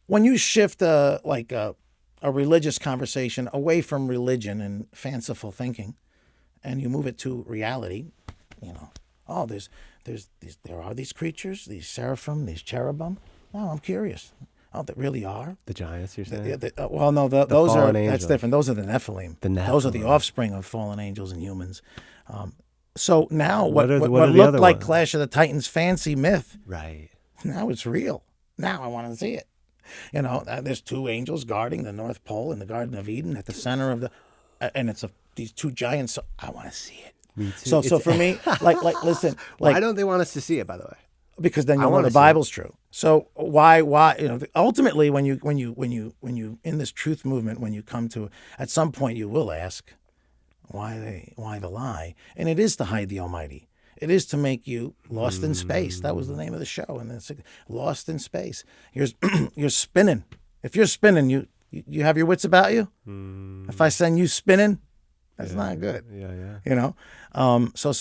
when you shift a religious conversation away from religion and fanciful thinking, and you move it to reality, there are these creatures, these seraphim, these cherubim. Oh, I'm curious. Oh, they really are?
The giants, you're saying?
Those are, that's different. Those are the Nephilim. Those are the
Nephilim.
offspring of fallen angels and humans. So now what
the
looked
other
like
ones?
Clash of the Titans fancy myth,
Right.
now it's real. Now I want to see it. There's two angels guarding the North Pole in the Garden of Eden at the center of and it's these two giants. So I want to see it.
Me too.
So for me, listen.
Why don't they want us to see it, by the way?
Because then you'll know the Bible's true. So why ultimately when you in this truth movement, when you come to, at some point you will ask why the lie, and it is to hide the Almighty. It is to make you lost in space. That was the name of the show, and it's lost in space. You're spinning. If you're spinning, you have your wits about you. If I send you spinning, that's not good.
Yeah.
So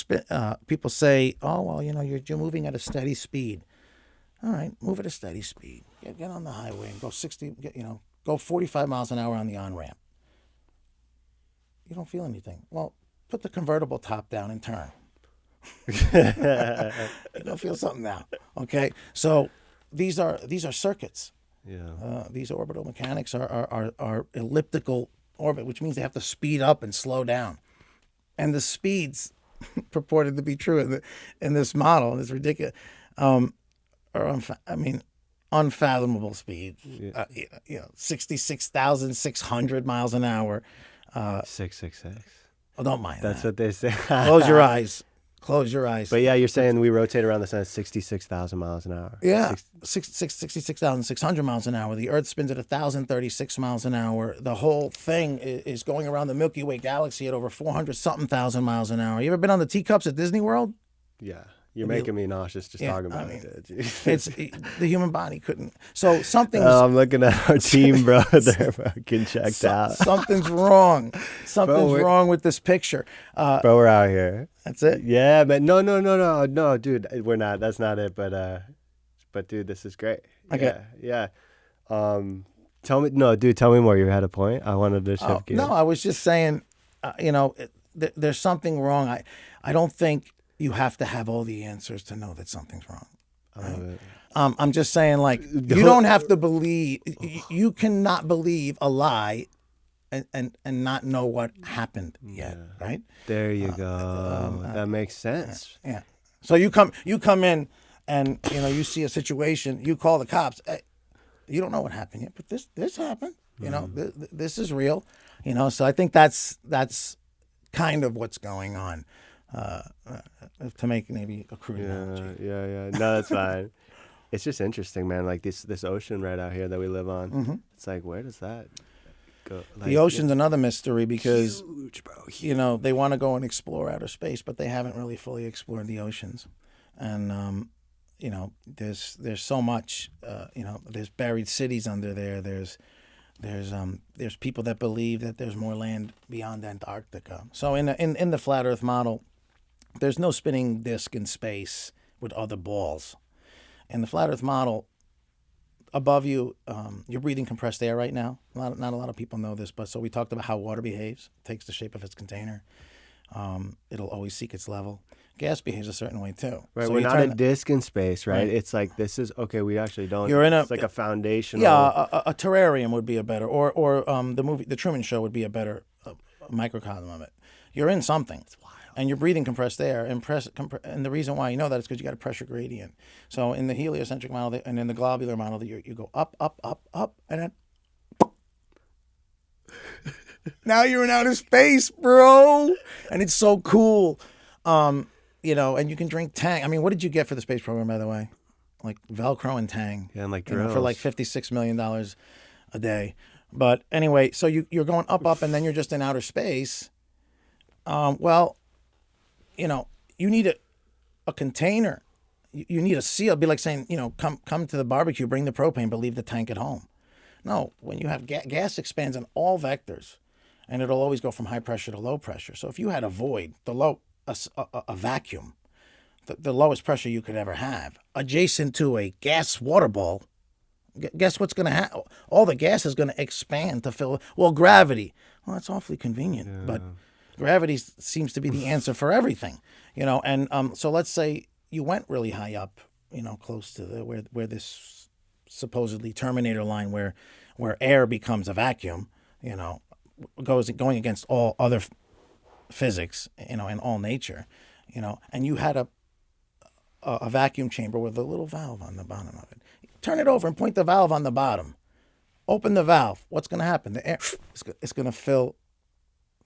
people say, oh, well, you're moving at a steady speed. All right, move at a steady speed. Get on the highway and go go 45 miles an hour on the on-ramp. You don't feel anything. Well, put the convertible top down and turn. You don't feel something now. Okay? So these are circuits.
Yeah.
These orbital mechanics are elliptical orbit, which means they have to speed up and slow down. And the speeds purported to be true in this model, and it's ridiculous, unfathomable speed. 66,600 miles an hour.
666.
Oh, don't mind
That's
that.
what they say.
Close your eyes. Close your eyes.
But yeah, you're saying we rotate around the sun at 66,000 miles an hour.
Yeah, 66,600 miles an hour. The Earth spins at 1,036 miles an hour. The whole thing is going around the Milky Way galaxy at over 400-something thousand miles an hour. You ever been on the teacups at Disney World?
Yeah. You're making me nauseous just talking about it.
It's the human body couldn't. So something's.
I'm looking at our team, bro. They're fucking checked out.
Something's wrong. Something's wrong with this picture.
Bro, we're out here.
That's it.
Yeah, man. No, dude. We're not. That's not it. But dude, this is great.
Okay.
Yeah. Tell me more. You had a point. I wanted to shift gears.
No, I was just saying. There's something wrong. I don't think you have to have all the answers to know that something's wrong.
I love it.
I'm just saying, like, you don't have to believe. You cannot believe a lie, and not know what happened yet, right?
There you go. That makes sense.
Yeah. So you come in, and you see a situation. You call the cops. Hey, you don't know what happened yet, but this happened. This is real. So I think that's kind of what's going on. To make maybe a crude analogy.
Yeah. No, that's fine. It's just interesting, man. Like this ocean right out here that we live on. Mm-hmm. It's like, where does that go? Like,
the ocean's another mystery because
huge, bro.
They want to go and explore outer space, but they haven't really fully explored the oceans. And there's so much. There's buried cities under there. There's people that believe that there's more land beyond Antarctica. So in the flat Earth model, there's no spinning disk in space with other balls. In the flat Earth model, above you, you're breathing compressed air right now. Not a lot of people know this, but so we talked about how water behaves. It takes the shape of its container. It'll always seek its level. Gas behaves a certain way too.
Right,
So
we're
you
not
turn
a disk in space, right? It's like this is okay. We actually don't. It's like a foundational.
Yeah, a terrarium would be a better, or the Truman Show would be a better microcosm of it. You're in something. It's wild. And you're breathing compressed air, and the reason why you know that is because you got a pressure gradient. So in the heliocentric model and in the globular model, you go up, up, up, up, and then now you're in outer space, bro, and it's so cool. And you can drink Tang. I mean, what did you get for the space program, by the way? Like Velcro and Tang.
Yeah, and like drills.
For like $56 million a day. But anyway, so you're going up, and then you're just in outer space. You need a container. You need a seal. It'd be like saying, come to the barbecue, bring the propane, but leave the tank at home. No, when you have gas expands in all vectors, and it'll always go from high pressure to low pressure. So if you had a void, a vacuum, the lowest pressure you could ever have, adjacent to a gas water ball, guess what's going to happen? All the gas is going to expand to fill. Well, gravity. Well, that's awfully convenient, but gravity seems to be the answer for everything, And so let's say you went really high up, close to where this supposedly Terminator line, where air becomes a vacuum, going against all other physics, in all nature, and you had a vacuum chamber with a little valve on the bottom of it. Turn it over and point the valve on the bottom. Open the valve. What's going to happen? The air it's going to fill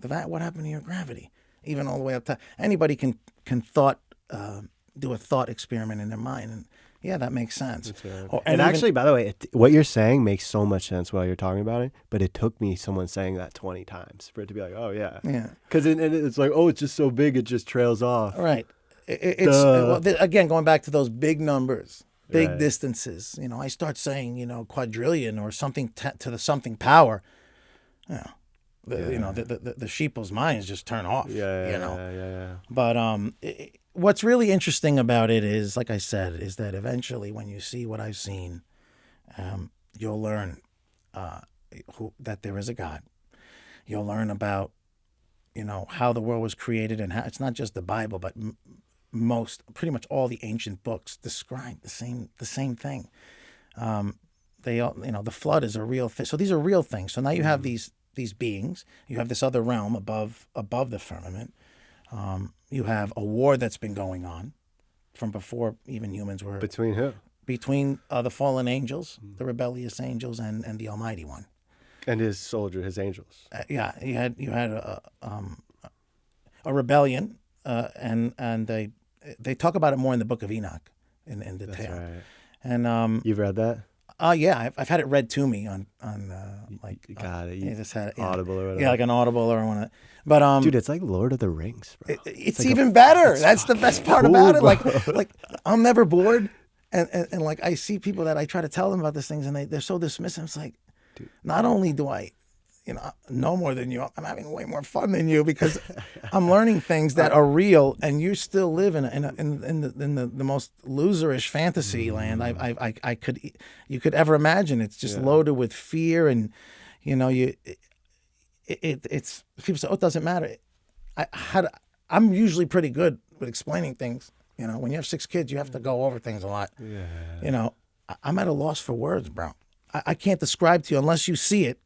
the valve. What happened to your gravity? Even all the way up to anybody can do a thought experiment in their mind, and yeah, that makes sense.
And actually, by the way, what you're saying makes so much sense while you're talking about it. But it took me someone saying that 20 times for it to be like, oh yeah, Because it's like, oh, it's just so big, it just trails off.
Right. Again, going back to those big numbers. Big distances, I start saying, quadrillion or something to the something power. The sheeple's minds just turn off.
Yeah.
But what's really interesting about it is, like I said, is that eventually when you see what I've seen, you'll learn that there is a God. You'll learn about, how the world was created and how it's not just the Bible, but pretty much all the ancient books describe the same thing. They all, the flood is a real thing. So these are real things. So now you have these these beings. You have this other realm above the firmament. You have a war that's been going on from before even humans were.
Between who?
Between the fallen angels, the rebellious angels, and the Almighty One.
And his angels.
Yeah, you had a rebellion, and they talk about it more in the Book of Enoch in detail.
That's right.
And
You've read that?
Yeah, I've had it read to me on like
got it.
You just had it,
Audible or whatever.
Yeah, like an Audible or one. But
dude, it's like Lord of the Rings, bro.
It's
like
even better.
it's
That's the best part
cool,
about it.
bro.
Like I'm never bored, and like I see people that I try to tell them about these things, and they're so dismissive. It's like, dude, not only do I, know more than you, I'm having way more fun than you because I'm learning things that are real, and you still live in the most loserish fantasy land you could ever imagine. It's just loaded with fear, and it's people say, oh, it doesn't matter. I'm usually pretty good with explaining things. When you have 6 kids, you have to go over things a lot. Yeah. I'm at a loss for words, bro. I can't describe to you unless you see it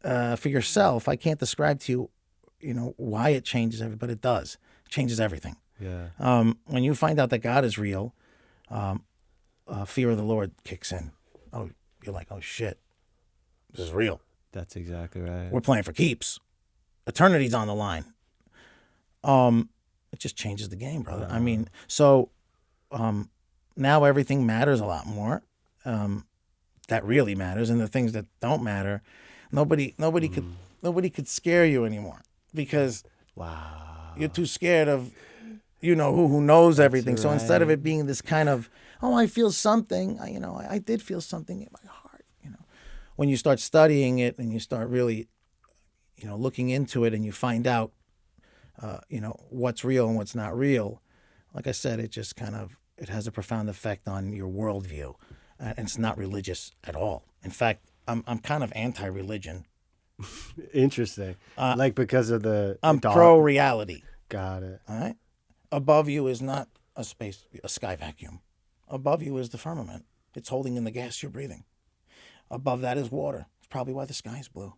for yourself. I can't describe to you, why it changes everything, but it does. It changes everything.
Yeah.
When you find out that God is real, fear of the Lord kicks in. Oh, you're like, oh shit, this is real.
That's exactly right.
We're playing for keeps. Eternity's on the line. It just changes the game, brother. I mean, so now everything matters a lot more. That really matters, and the things that don't matter, nobody could scare you anymore because you're too scared of who knows everything.
That's
So instead of
right.
it being this kind of, oh, I feel something, I did feel something in my heart. When you start studying it and you start really, looking into it, and you find out, what's real and what's not real, like I said, it just it has a profound effect on your worldview, and it's not religious at all. In fact, I'm kind of anti-religion.
Interesting. Like because of the
I'm pro-reality.
Got it.
All right. Above you is not a sky vacuum. Above you is the firmament. It's holding in the gas you're breathing. Above that is water. It's probably why the sky is blue.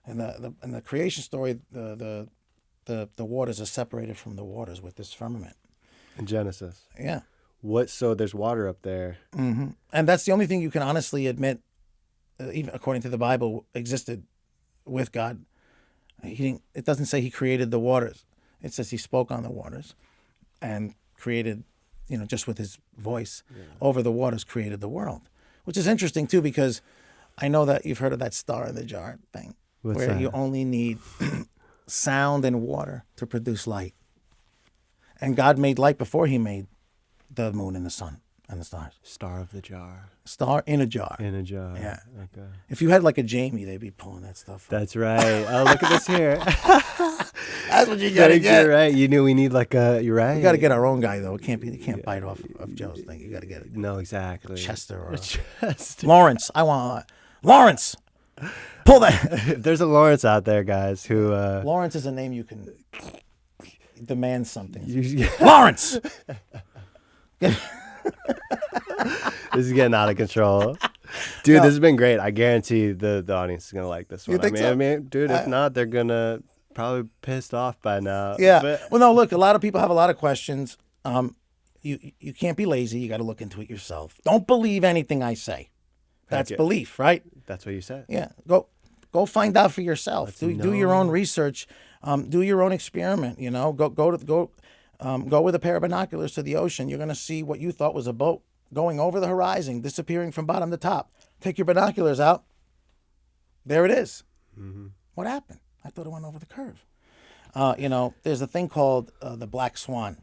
And the creation story, the waters are separated from the waters with this firmament.
In Genesis.
Yeah.
So there's water up there.
Mm-hmm. And that's the only thing you can honestly admit, even according to the Bible, existed with God. It doesn't say he created the waters. It says he spoke on the waters and created, just with his voice over the waters, created the world. Which is interesting, too, because I know that you've heard of that star in the jar thing.
What's
where
that?
You only need sound and water to produce light. And God made light before he made the moon and the sun and the stars.
Star of the jar.
Star in a jar.
In a jar.
Yeah.
Okay.
If you had like a Jamie, they'd be pulling that stuff up.
That's right. Oh, look at this here.
That's what you gotta get.
You're right. We need you're right.
We gotta get our own guy though. You can't bite off of Joe's thing. You gotta get it.
No, exactly.
Chester or
Chester.
Lawrence. I want Lawrence. Pull that.
There's a Lawrence out there, guys, who
Lawrence is a name you can demand something.
you,
Lawrence.
This is getting out of control. Dude, this has been great. I guarantee the audience is going to like this one.
You think so?
I mean, dude, if not, they're going to probably pissed off by now.
Yeah.
But,
Well, no, look, a lot of people have a lot of questions. You can't be lazy. You got to look into it yourself. Don't believe anything I say. That's
Okay.
belief, right?
that's what you said.
Yeah. Go find out for yourself. Do your own research. Do your own experiment. Go with a pair of binoculars to the ocean. You're going to see what you thought was a boat going over the horizon, disappearing from bottom to top. Take your binoculars out. There it is. Mm-hmm. What happened? I thought it went over the curve. There's a thing called the black swan,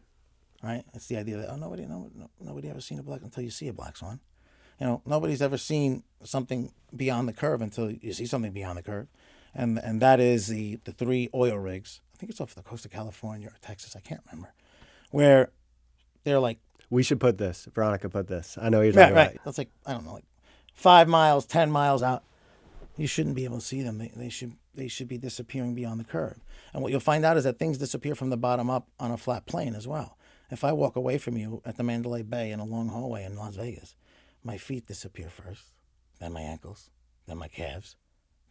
right? It's the idea that nobody ever seen a black until you see a black swan. Nobody's ever seen something beyond the curve until you see something beyond the curve, and that is the 3 oil rigs. I think it's off the coast of California or Texas. I can't remember, where they're like.
We should put this. Veronica put this. I know what you're talking
Right.
about.
That's like, I don't know, like 5 miles, 10 miles out. You shouldn't be able to see them. They should be disappearing beyond the curve. And what you'll find out is that things disappear from the bottom up on a flat plane as well. If I walk away from you at the Mandalay Bay in a long hallway in Las Vegas, my feet disappear first, then my ankles, then my calves,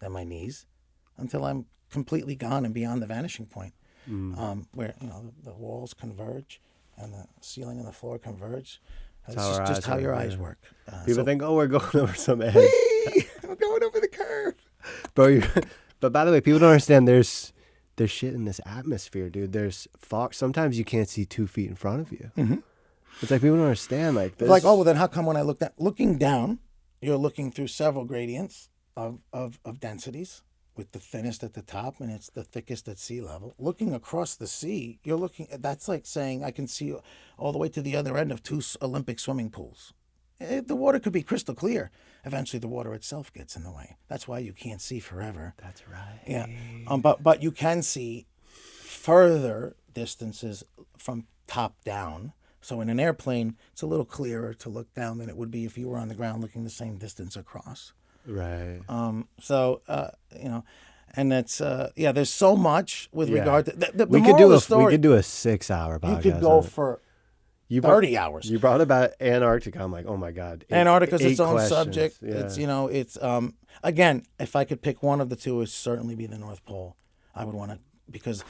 than my knees until I'm completely gone and beyond the vanishing point, where the walls converge and the ceiling and the floor converge. It's just how your eyes work.
People think, oh, we're going over some edge.
I'm going over the curve.
Bro, but by the way, people don't understand there's shit in this atmosphere, dude. There's fog. Sometimes you can't see 2 feet in front of you.
Mm-hmm.
It's like people don't understand like this.
It's like, oh, well, then how come when I looking down, you're looking through several gradients of densities with the thinnest at the top and it's the thickest at sea level. Looking across the sea, that's like saying I can see all the way to the other end of 2 Olympic swimming pools. The water could be crystal clear. Eventually, the water itself gets in the way. That's why you can't see forever.
That's right.
Yeah, but you can see further distances from top down. So in an airplane, it's a little clearer to look down than it would be if you were on the ground looking the same distance across.
Right.
And that's there's so much with regard to the
we
moral
could do
of the
a
story.
we could do a 6-hour podcast.
You could go for 30 hours.
You brought about Antarctica. I'm like, oh my god.
Antarctica's its own
questions.
subject.
Yeah.
It's again, if I could pick one of the two, it would certainly be the North Pole. I would want to, because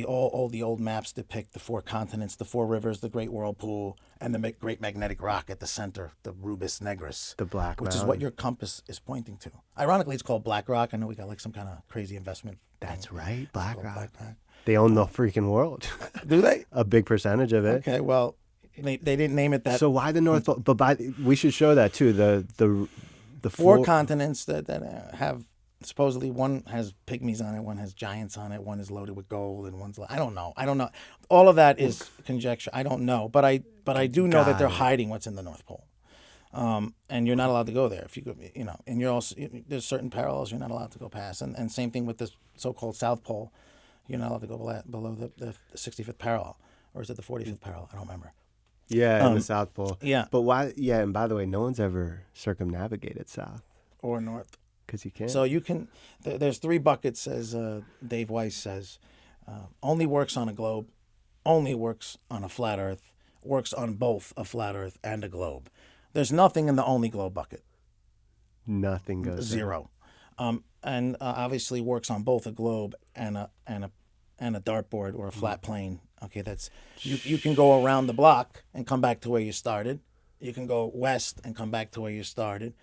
all the old maps depict the 4 continents, the 4 rivers, the Great Whirlpool, and the Great Magnetic Rock at the center, the Rubus Negris,
the Black
which
Mountain.
is what your compass is pointing to. Ironically, it's called Black Rock. I know we got like some kind of crazy investment.
That's right, Black Rock.
Black Rock.
They own the freaking world.
Do they?
A big percentage of it.
Okay, well, they didn't name it that.
So why the North Pole? But we should show that too. The
4 continents that have supposedly, one has pygmies on it, one has giants on it, one is loaded with gold, and one's I don't know. All of that is conjecture. I don't know, but I do know that they're hiding what's in the North Pole, and you're not allowed to go there if you go. And you're also, there's certain parallels you're not allowed to go past, and same thing with the so-called South Pole. You're not allowed to go below the 65th parallel, or is it the 45th parallel? I don't remember.
Yeah, in the South Pole.
Yeah.
But why? Yeah, and by the way, no one's ever circumnavigated south.
Or north.
Because you can't.
So you can. There's 3 buckets, as Dave Weiss says. Only works on a globe, only works on a flat Earth, works on both a flat Earth and a globe. There's nothing in the only globe bucket.
Nothing goes.
0. And obviously works on both a globe and a dartboard or a flat plane. Okay, that's you can go around the block and come back to where you started. You can go west and come back to where you started.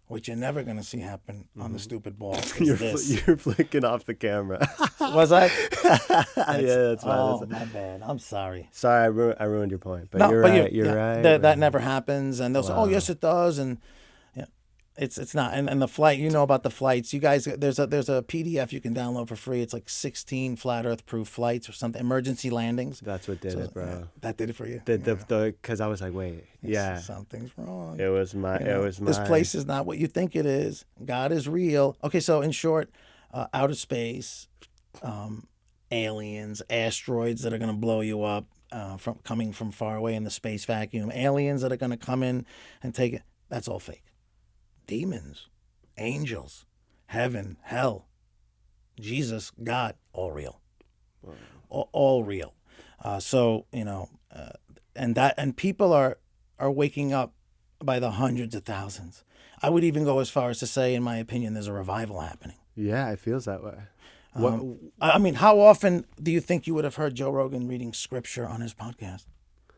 What you're never going to see happen on the stupid ball is
You're flicking off the camera.
Was I?
That's fine.
Oh, my bad. I'm sorry.
Sorry, I ruined your point. But
No,
you're
but
right. You're right.
That never happens. And they'll say, oh, yes, it does. And it's not. And the flight, about the flights. You guys, there's a PDF you can download for free. It's like 16 flat Earth proof flights or something, emergency landings.
That's what did it, bro.
Yeah, that did it for you.
Because I was like, wait, something's
wrong.
It was my.
This place is not what you think it is. God is real. Okay, so in short, outer space, aliens, asteroids that are going to blow you up coming from far away in the space vacuum, aliens that are going to come in and take it. That's all fake. Demons, angels, heaven, hell, Jesus, God, all real. All real. And people are waking up by the hundreds of thousands. I would even go as far as to say, in my opinion, there's a revival happening.
Yeah, it feels that way.
How often do you think you would have heard Joe Rogan reading scripture on his podcast?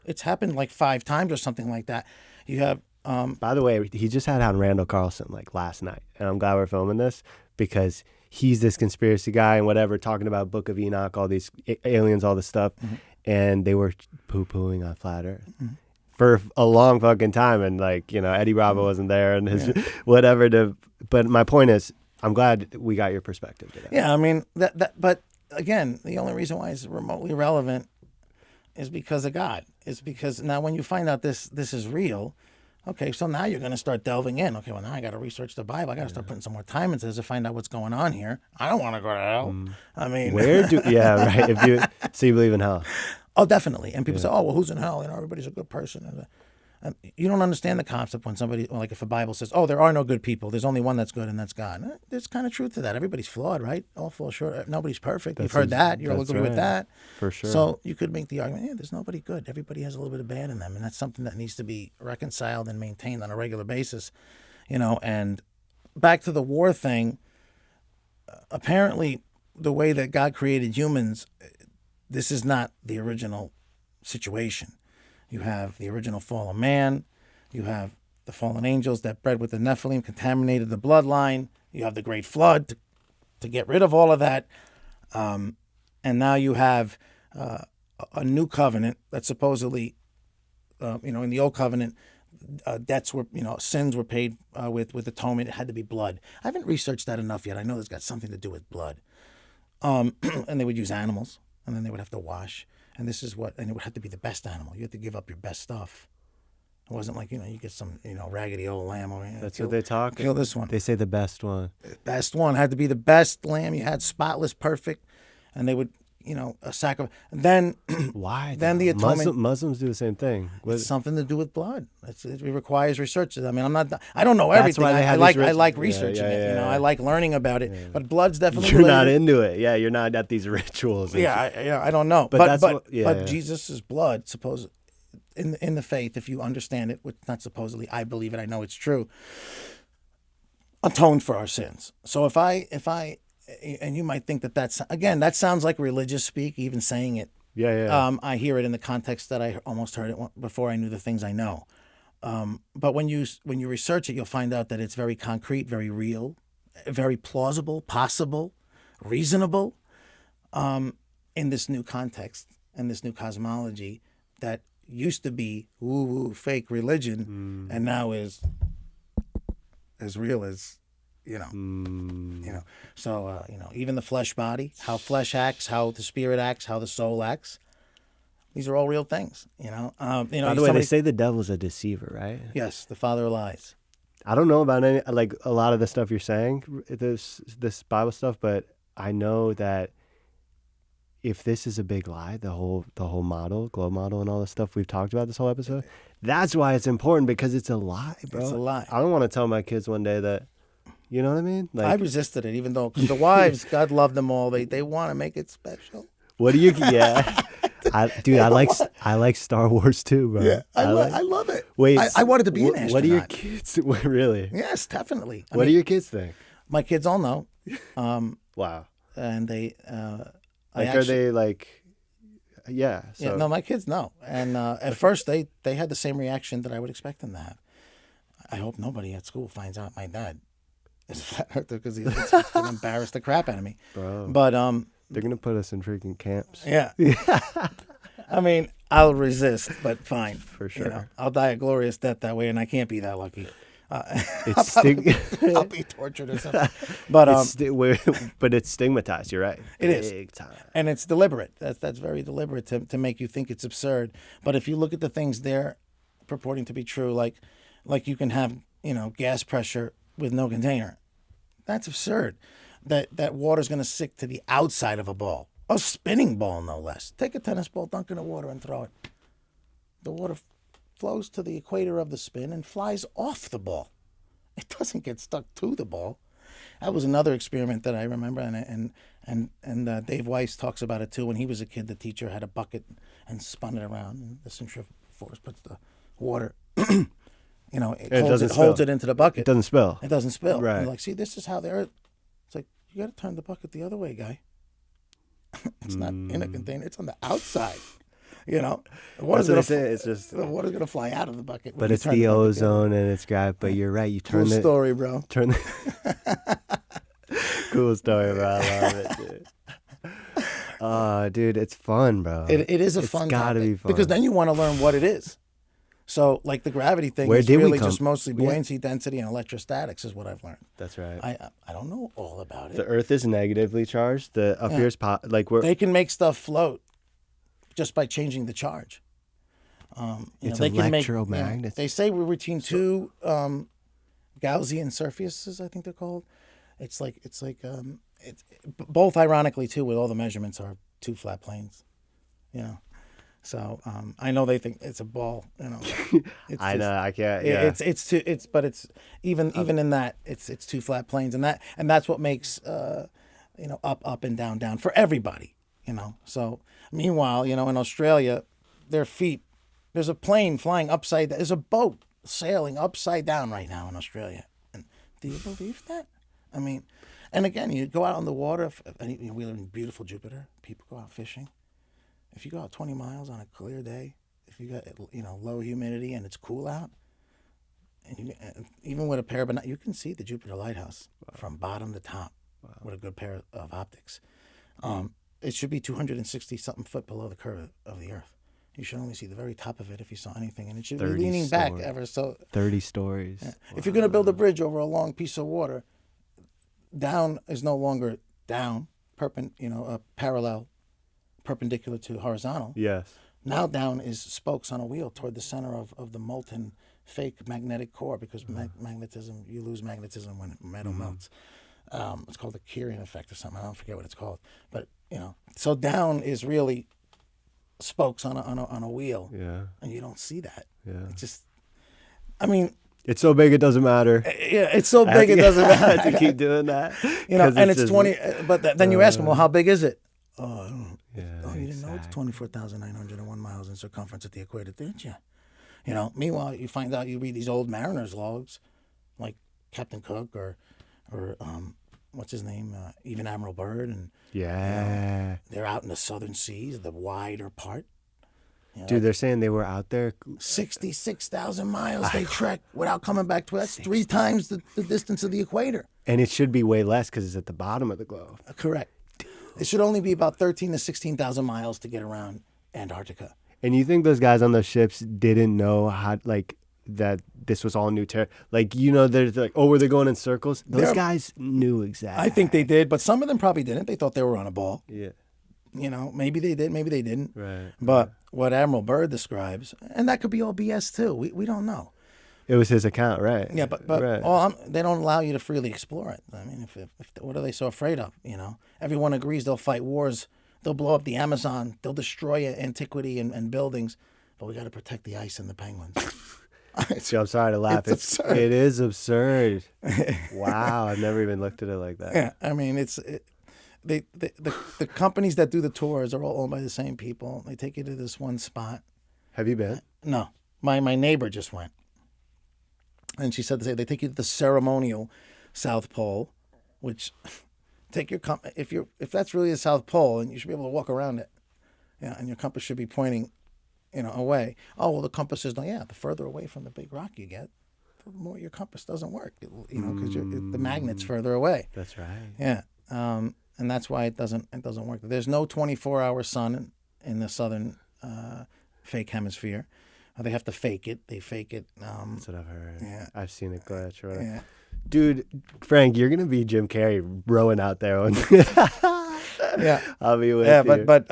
It's happened like 5 times or something like that. You have...
By the way, he just had on Randall Carlson like last night, and I'm glad we're filming this because he's this conspiracy guy and whatever, talking about Book of Enoch, all these aliens, all this stuff, and they were poo-pooing on flat Earth for a long fucking time, and Eddie Bravo wasn't there and his whatever. But my point is, I'm glad we got your perspective today.
Yeah, I mean but again, the only reason why it's remotely relevant is because of God. It's because now when you find out this is real. Okay, so now you're going to start delving in. Okay, well, now I got to research the Bible. I got to start putting some more time into this to find out what's going on here. I don't want to go to hell. I mean...
right. So you believe in hell?
Oh, definitely. And people say, oh, well, who's in hell? Everybody's a good person. And you don't understand the concept when somebody, like if a Bible says, oh, there are no good people. There's only one that's good, and that's God. There's kind of truth to that. Everybody's flawed, right? All fall short. Nobody's perfect. You've heard that. You'll agree with that.
For sure.
So you could make the argument, there's nobody good. Everybody has a little bit of bad in them, and that's something that needs to be reconciled and maintained on a regular basis. And back to the war thing, apparently the way that God created humans, this is not the original situation. You have the original fallen man. You have the fallen angels that bred with the Nephilim, contaminated the bloodline. You have the great flood to get rid of all of that. And now you have a new covenant that supposedly, in the old covenant, debts were, sins were paid with atonement. It had to be blood. I haven't researched that enough yet. I know it's got something to do with blood. And they would use animals, and then they would have to wash. And and it would have to be the best animal. You had to give up your best stuff. It wasn't like, you get some, raggedy old lamb over here.
That's what they talk.
Kill this one.
They say the best one.
Best one had to be the best lamb you had, spotless, perfect. And they would, a sacrifice. Then
why?
Then the atonement.
Muslims do the same thing.
It's something to do with blood. It requires research. I mean, I don't know everything. I like researching it. I like learning about it. Yeah. But blood's definitely.
You're not into it. Yeah, you're not at these rituals.
I don't know. But Jesus's blood, suppose, in the faith, if you understand it, which not supposedly, I believe it. I know it's true. Atoned for our sins. So if I and you might think that sounds like religious speak, even saying it.
Yeah.
I hear it in the context that I almost heard it before I knew the things I know. But when you research it, you'll find out that it's very concrete, very real, very plausible, possible, reasonable, in this new context and this new cosmology that used to be woo-woo fake religion and now is as real as So even the flesh body, how flesh acts, how the spirit acts, how the soul acts. These are all real things. By
the way, they say the devil's a deceiver, right?
Yes, the father of lies.
I don't know about a lot of the stuff you're saying, this Bible stuff, but I know that if this is a big lie, the whole model, glow model, and all the stuff we've talked about this whole episode, that's why it's important, because it's a lie, bro.
It's a lie.
I don't want to tell my kids one day that. You know what I mean?
I resisted it, even though, because the wives, God love them all, they want to make it special.
What do you? Yeah, I like Star Wars too, bro.
Yeah, I love it.
Wait,
I wanted to be an astronaut.
What do your kids? Really?
Yes, definitely.
What do your kids think?
My kids all know.
Wow.
And they,
are they like? Yeah. So.
Yeah. No, my kids know, and at first they had the same reaction that I would expect them to have. I hope nobody at school finds out my dad is flat earther, because he's going to embarrass the crap out of me.
Bro.
But
they're going to put us in freaking camps.
Yeah. I mean, I'll resist, but fine.
For sure.
I'll die a glorious death that way, and I can't be that lucky. I'll be tortured or something. But
but it's stigmatized. You're right.
It is
big time,
and it's deliberate. That's very deliberate to make you think it's absurd. But if you look at the things they're purporting to be true, like you can have gas pressure with no container, that's absurd. That water's going to stick to the outside of a ball, a spinning ball no less. Take a tennis ball, dunk it in water, and throw it. The water flows to the equator of the spin and flies off the ball. It doesn't get stuck to the ball. That was another experiment that I remember, and Dave Weiss talks about it too. When he was a kid, the teacher had a bucket and spun it around, and the centrifugal force puts the water. It holds it into the bucket.
It doesn't spill.
It doesn't spill.
Right.
You're like, see, this is how the earth. It's like, you got to turn the bucket the other way, guy. It's not in a container. It's on the outside. The water's going to fly out of the bucket.
But it's the ozone and it's got. But you're right. You turn
cool story, bro.
Cool story, bro. I love it, dude. Dude, it's fun, bro.
It is a fun.
It's gotta be fun,
because then you want to learn what it is. So, like the gravity thing is really just mostly buoyancy, density, and electrostatics is what I've learned.
That's right.
I don't know all about it.
The Earth is negatively charged. The up here is
they can make stuff float just by changing the charge.
It's electromagnets.
They say we're between two Gaussian surfaces, I think they're called. It's both ironically too, with all the measurements are two flat planes. So I know they think it's a ball.
I know I can't. Yeah.
It's even in that it's two flat planes, and that's what makes up and down for everybody. So meanwhile, in Australia, there's a plane flying upside down. There's a boat sailing upside down right now in Australia. And do you believe that? I mean, And again, you go out on the water. We live in beautiful Jupiter. People go out fishing. If you go out 20 miles on a clear day, if you got low humidity and it's cool out, and even with a pair of binoculars, you can see the Jupiter Lighthouse from bottom to top with a good pair of optics. It should be 260 something foot below the curve of the Earth. You should only see the very top of it if you saw anything, and it should be leaning back ever so.
30 stories.
Yeah. Wow. If you're going to build a bridge over a long piece of water, down is no longer down, parallel, perpendicular to horizontal.
Yes.
Now down is spokes on a wheel toward the center of the molten fake magnetic core, because magnetism, you lose magnetism when metal melts. It's called the Kirian effect or something. I don't forget what it's called. But, so down is really spokes on a wheel.
Yeah.
And you don't see that.
Yeah.
It's just, I mean.
It's so big it doesn't matter.
Yeah, it's so big it doesn't matter.
I have to keep doing that.
And it's 20, but then you ask them, well, how big is it? Oh, I don't know.
Yeah,
You didn't know it's 24,901 miles in circumference at the equator, didn't you? Meanwhile, you find out, you read these old mariners' logs, like Captain Cook or what's his name, even Admiral Byrd, and they're out in the southern seas, the wider part.
Dude, they're saying they were out there
66,000 miles they trek without coming back to us. That's 3 times the distance of the equator.
And it should be way less because it's at the bottom of the globe.
Correct. It should only be about 13 to 16,000 miles to get around Antarctica.
And you think those guys on those ships didn't know how, that this was all new territory? There's were they going in circles? Those guys knew exactly.
I think they did, but some of them probably didn't. They thought they were on a ball.
Yeah.
Maybe they did, maybe they didn't.
Right.
But what Admiral Byrd describes, and that could be all BS too. We don't know.
It was his account, right?
Yeah, but
right.
They don't allow you to freely explore it. I mean, if what are they so afraid of? Everyone agrees they'll fight wars, they'll blow up the Amazon, they'll destroy antiquity and buildings, but we got to protect the ice and the penguins.
So I'm sorry to laugh. It is absurd. Wow, I've never even looked at it like that.
Yeah, I mean, the companies that do the tours are all owned by the same people. They take you to this one spot.
Have you been?
No, my neighbor just went, and she said they take you to the ceremonial South Pole, which take your if that's really the South Pole, and you should be able to walk around it, and your compass should be pointing, away. Oh well, the compass is the further away from the big rock you get, the more your compass doesn't work, because the magnet's further away.
That's right.
Yeah. And that's why it doesn't work. There's no 24-hour sun in the southern fake hemisphere. They have to fake it. They fake it.
That's what I've heard.
Yeah.
I've seen it glitch or whatever.
Yeah.
Dude, Frank, you're gonna be Jim Carrey rowing out there.
Yeah,
I'll be with you.
but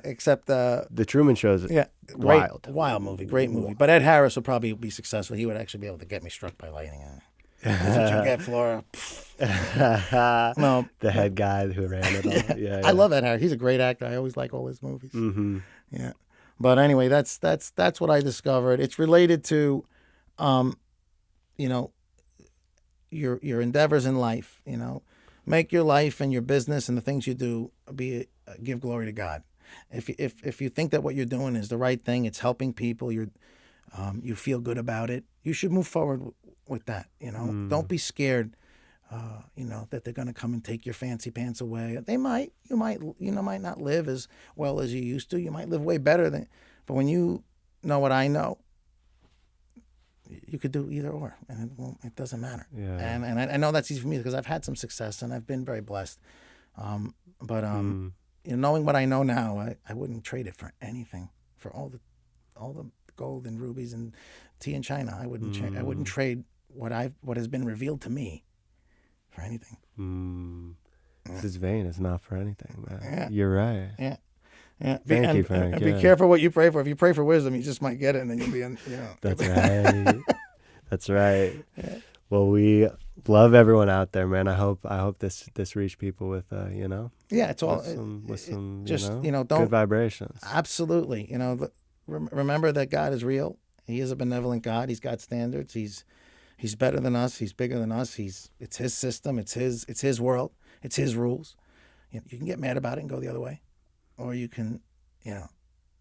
except
the Truman Show's
wild movie, great movie. But Ed Harris will probably be successful. He would actually be able to get me struck by lightning. That's what you get, Flora. No,
the head guy who ran it all. Yeah.
I love Ed Harris. He's a great actor. I always like all his movies.
Mm-hmm.
Yeah, but anyway, that's what I discovered. It's related to, your endeavors in life. Make your life and your business and the things you do give glory to God. If you think that what you're doing is the right thing, it's helping people, you feel good about it, you should move forward with that. Don't be scared. That they're going to come and take your fancy pants away. They might. You might not live as well as you used to. You might live way better but when you know what I know, you could do either or, and it doesn't matter.
Yeah.
And I know that's easy for me because I've had some success and I've been very blessed. Knowing what I know now, I wouldn't trade it for anything. For all the gold and rubies and tea in China, I wouldn't trade what has been revealed to me for anything.
This vein is not for anything, man.
Yeah.
You're right.
Yeah.
Thank you, Frank.
And be careful what you pray for. If you pray for wisdom, you just might get it, and then you'll be in.
That's right. That's right.
Yeah.
Well, we love everyone out there, man. I hope this reached people with
Yeah, it's all
with some
don't
good vibrations.
Absolutely. Remember that God is real. He is a benevolent God. He's got standards. He's better than us. He's bigger than us. It's his system. It's his world. It's his rules. You can get mad about it and go the other way, or you can,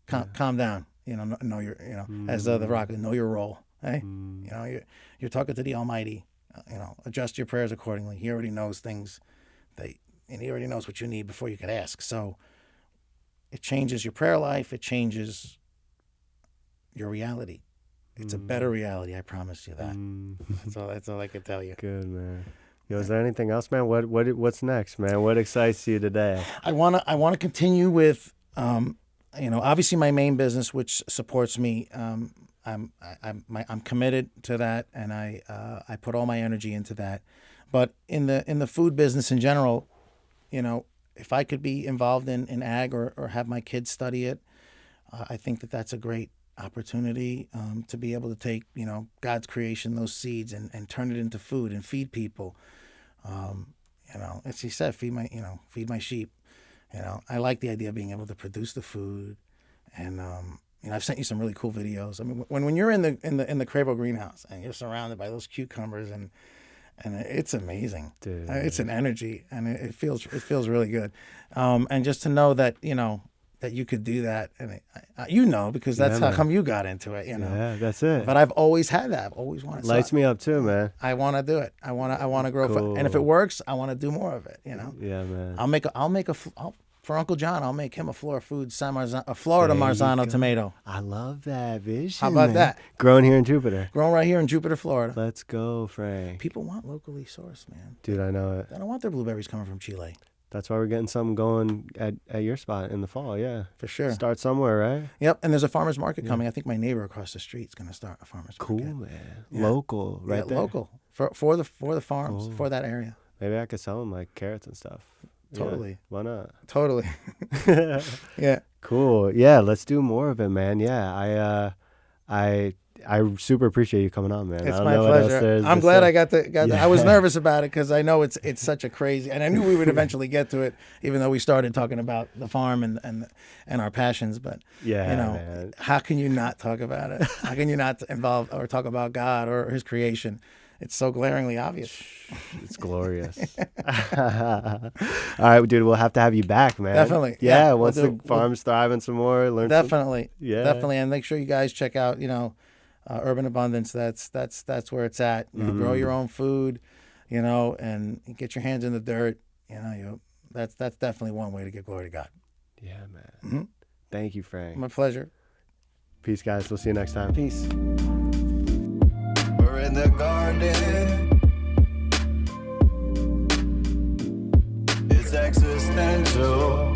calm down. Know your, as the Rock, know your role. Hey, you're talking to the Almighty. Adjust your prayers accordingly. He already knows things and he already knows what you need before you could ask. So it changes your prayer life. It changes your reality. It's a better reality. I promise you that. That's all I can tell you.
Good, man. Yo, is there anything else, man? What's next, man? What excites you today?
I wanna continue with, obviously my main business, which supports me. I'm committed to that, and I put all my energy into that. But in the food business in general, if I could be involved in ag or have my kids study it, I think that that's a great opportunity to be able to take God's creation, those seeds, and turn it into food and feed people. As he said, feed my sheep. I like the idea of being able to produce the food, and I've sent you some really cool videos. I mean, when you're in the Cravo greenhouse and you're surrounded by those cucumbers and it's amazing.
Dude.
It's an energy, and it feels really good. And just to know that that you could do that, and because that's how come you got into it.
Yeah, that's it.
But I've always had that. I've always wanted.
Lights me up too, man.
I want to do it. I want to grow.
Cool.
And if it works, I want to do more of it.
Yeah, man.
For Uncle John, I'll make him a Flora Food a Florida Marzano tomato.
I love that vision.
How about that?
Grown here in Jupiter.
Grown right here in Jupiter, Florida.
Let's go, Frank.
People want locally sourced, man.
Dude, I know it.
They don't want their blueberries coming from Chile.
That's why we're getting something going at your spot in the fall, yeah.
For sure.
Start somewhere, right?
Yep, and there's a farmer's market coming. I think my neighbor across the street is going to start a farmer's
Cool,
market.
man.
Yeah.
Local, right there.
Local. For the farms,
Cool.
for that area.
Maybe I could sell them like carrots and stuff.
Totally.
Yeah, why not?
Totally. Yeah.
Cool. Yeah, let's do more of it, man. Yeah, I super appreciate you coming on, man.
It's
I don't
my
know what else
pleasure.
there is
I'm
to
glad
say.
I got to. I was nervous about it because I know it's such a crazy, and I knew we would eventually get to it, even though we started talking about the farm and our passions. But
Yeah, man.
how can you not talk about it? How can you not involve or talk about God or His creation? It's so glaringly obvious.
It's glorious. All right, dude, we'll have to have you back, man.
Definitely.
Yeah,
We'll
once the farm's thriving some more, learn
Definitely.
Yeah.
Definitely. And make sure you guys check out, Urban Abundance. That's where it's at. Grow your own food, and get your hands in the dirt. That's definitely one way to give glory to God.
Yeah, man.
Mm-hmm.
Thank you, Frank.
My pleasure.
Peace, guys. We'll see you next time.
Peace.
We're in the garden. It's existential.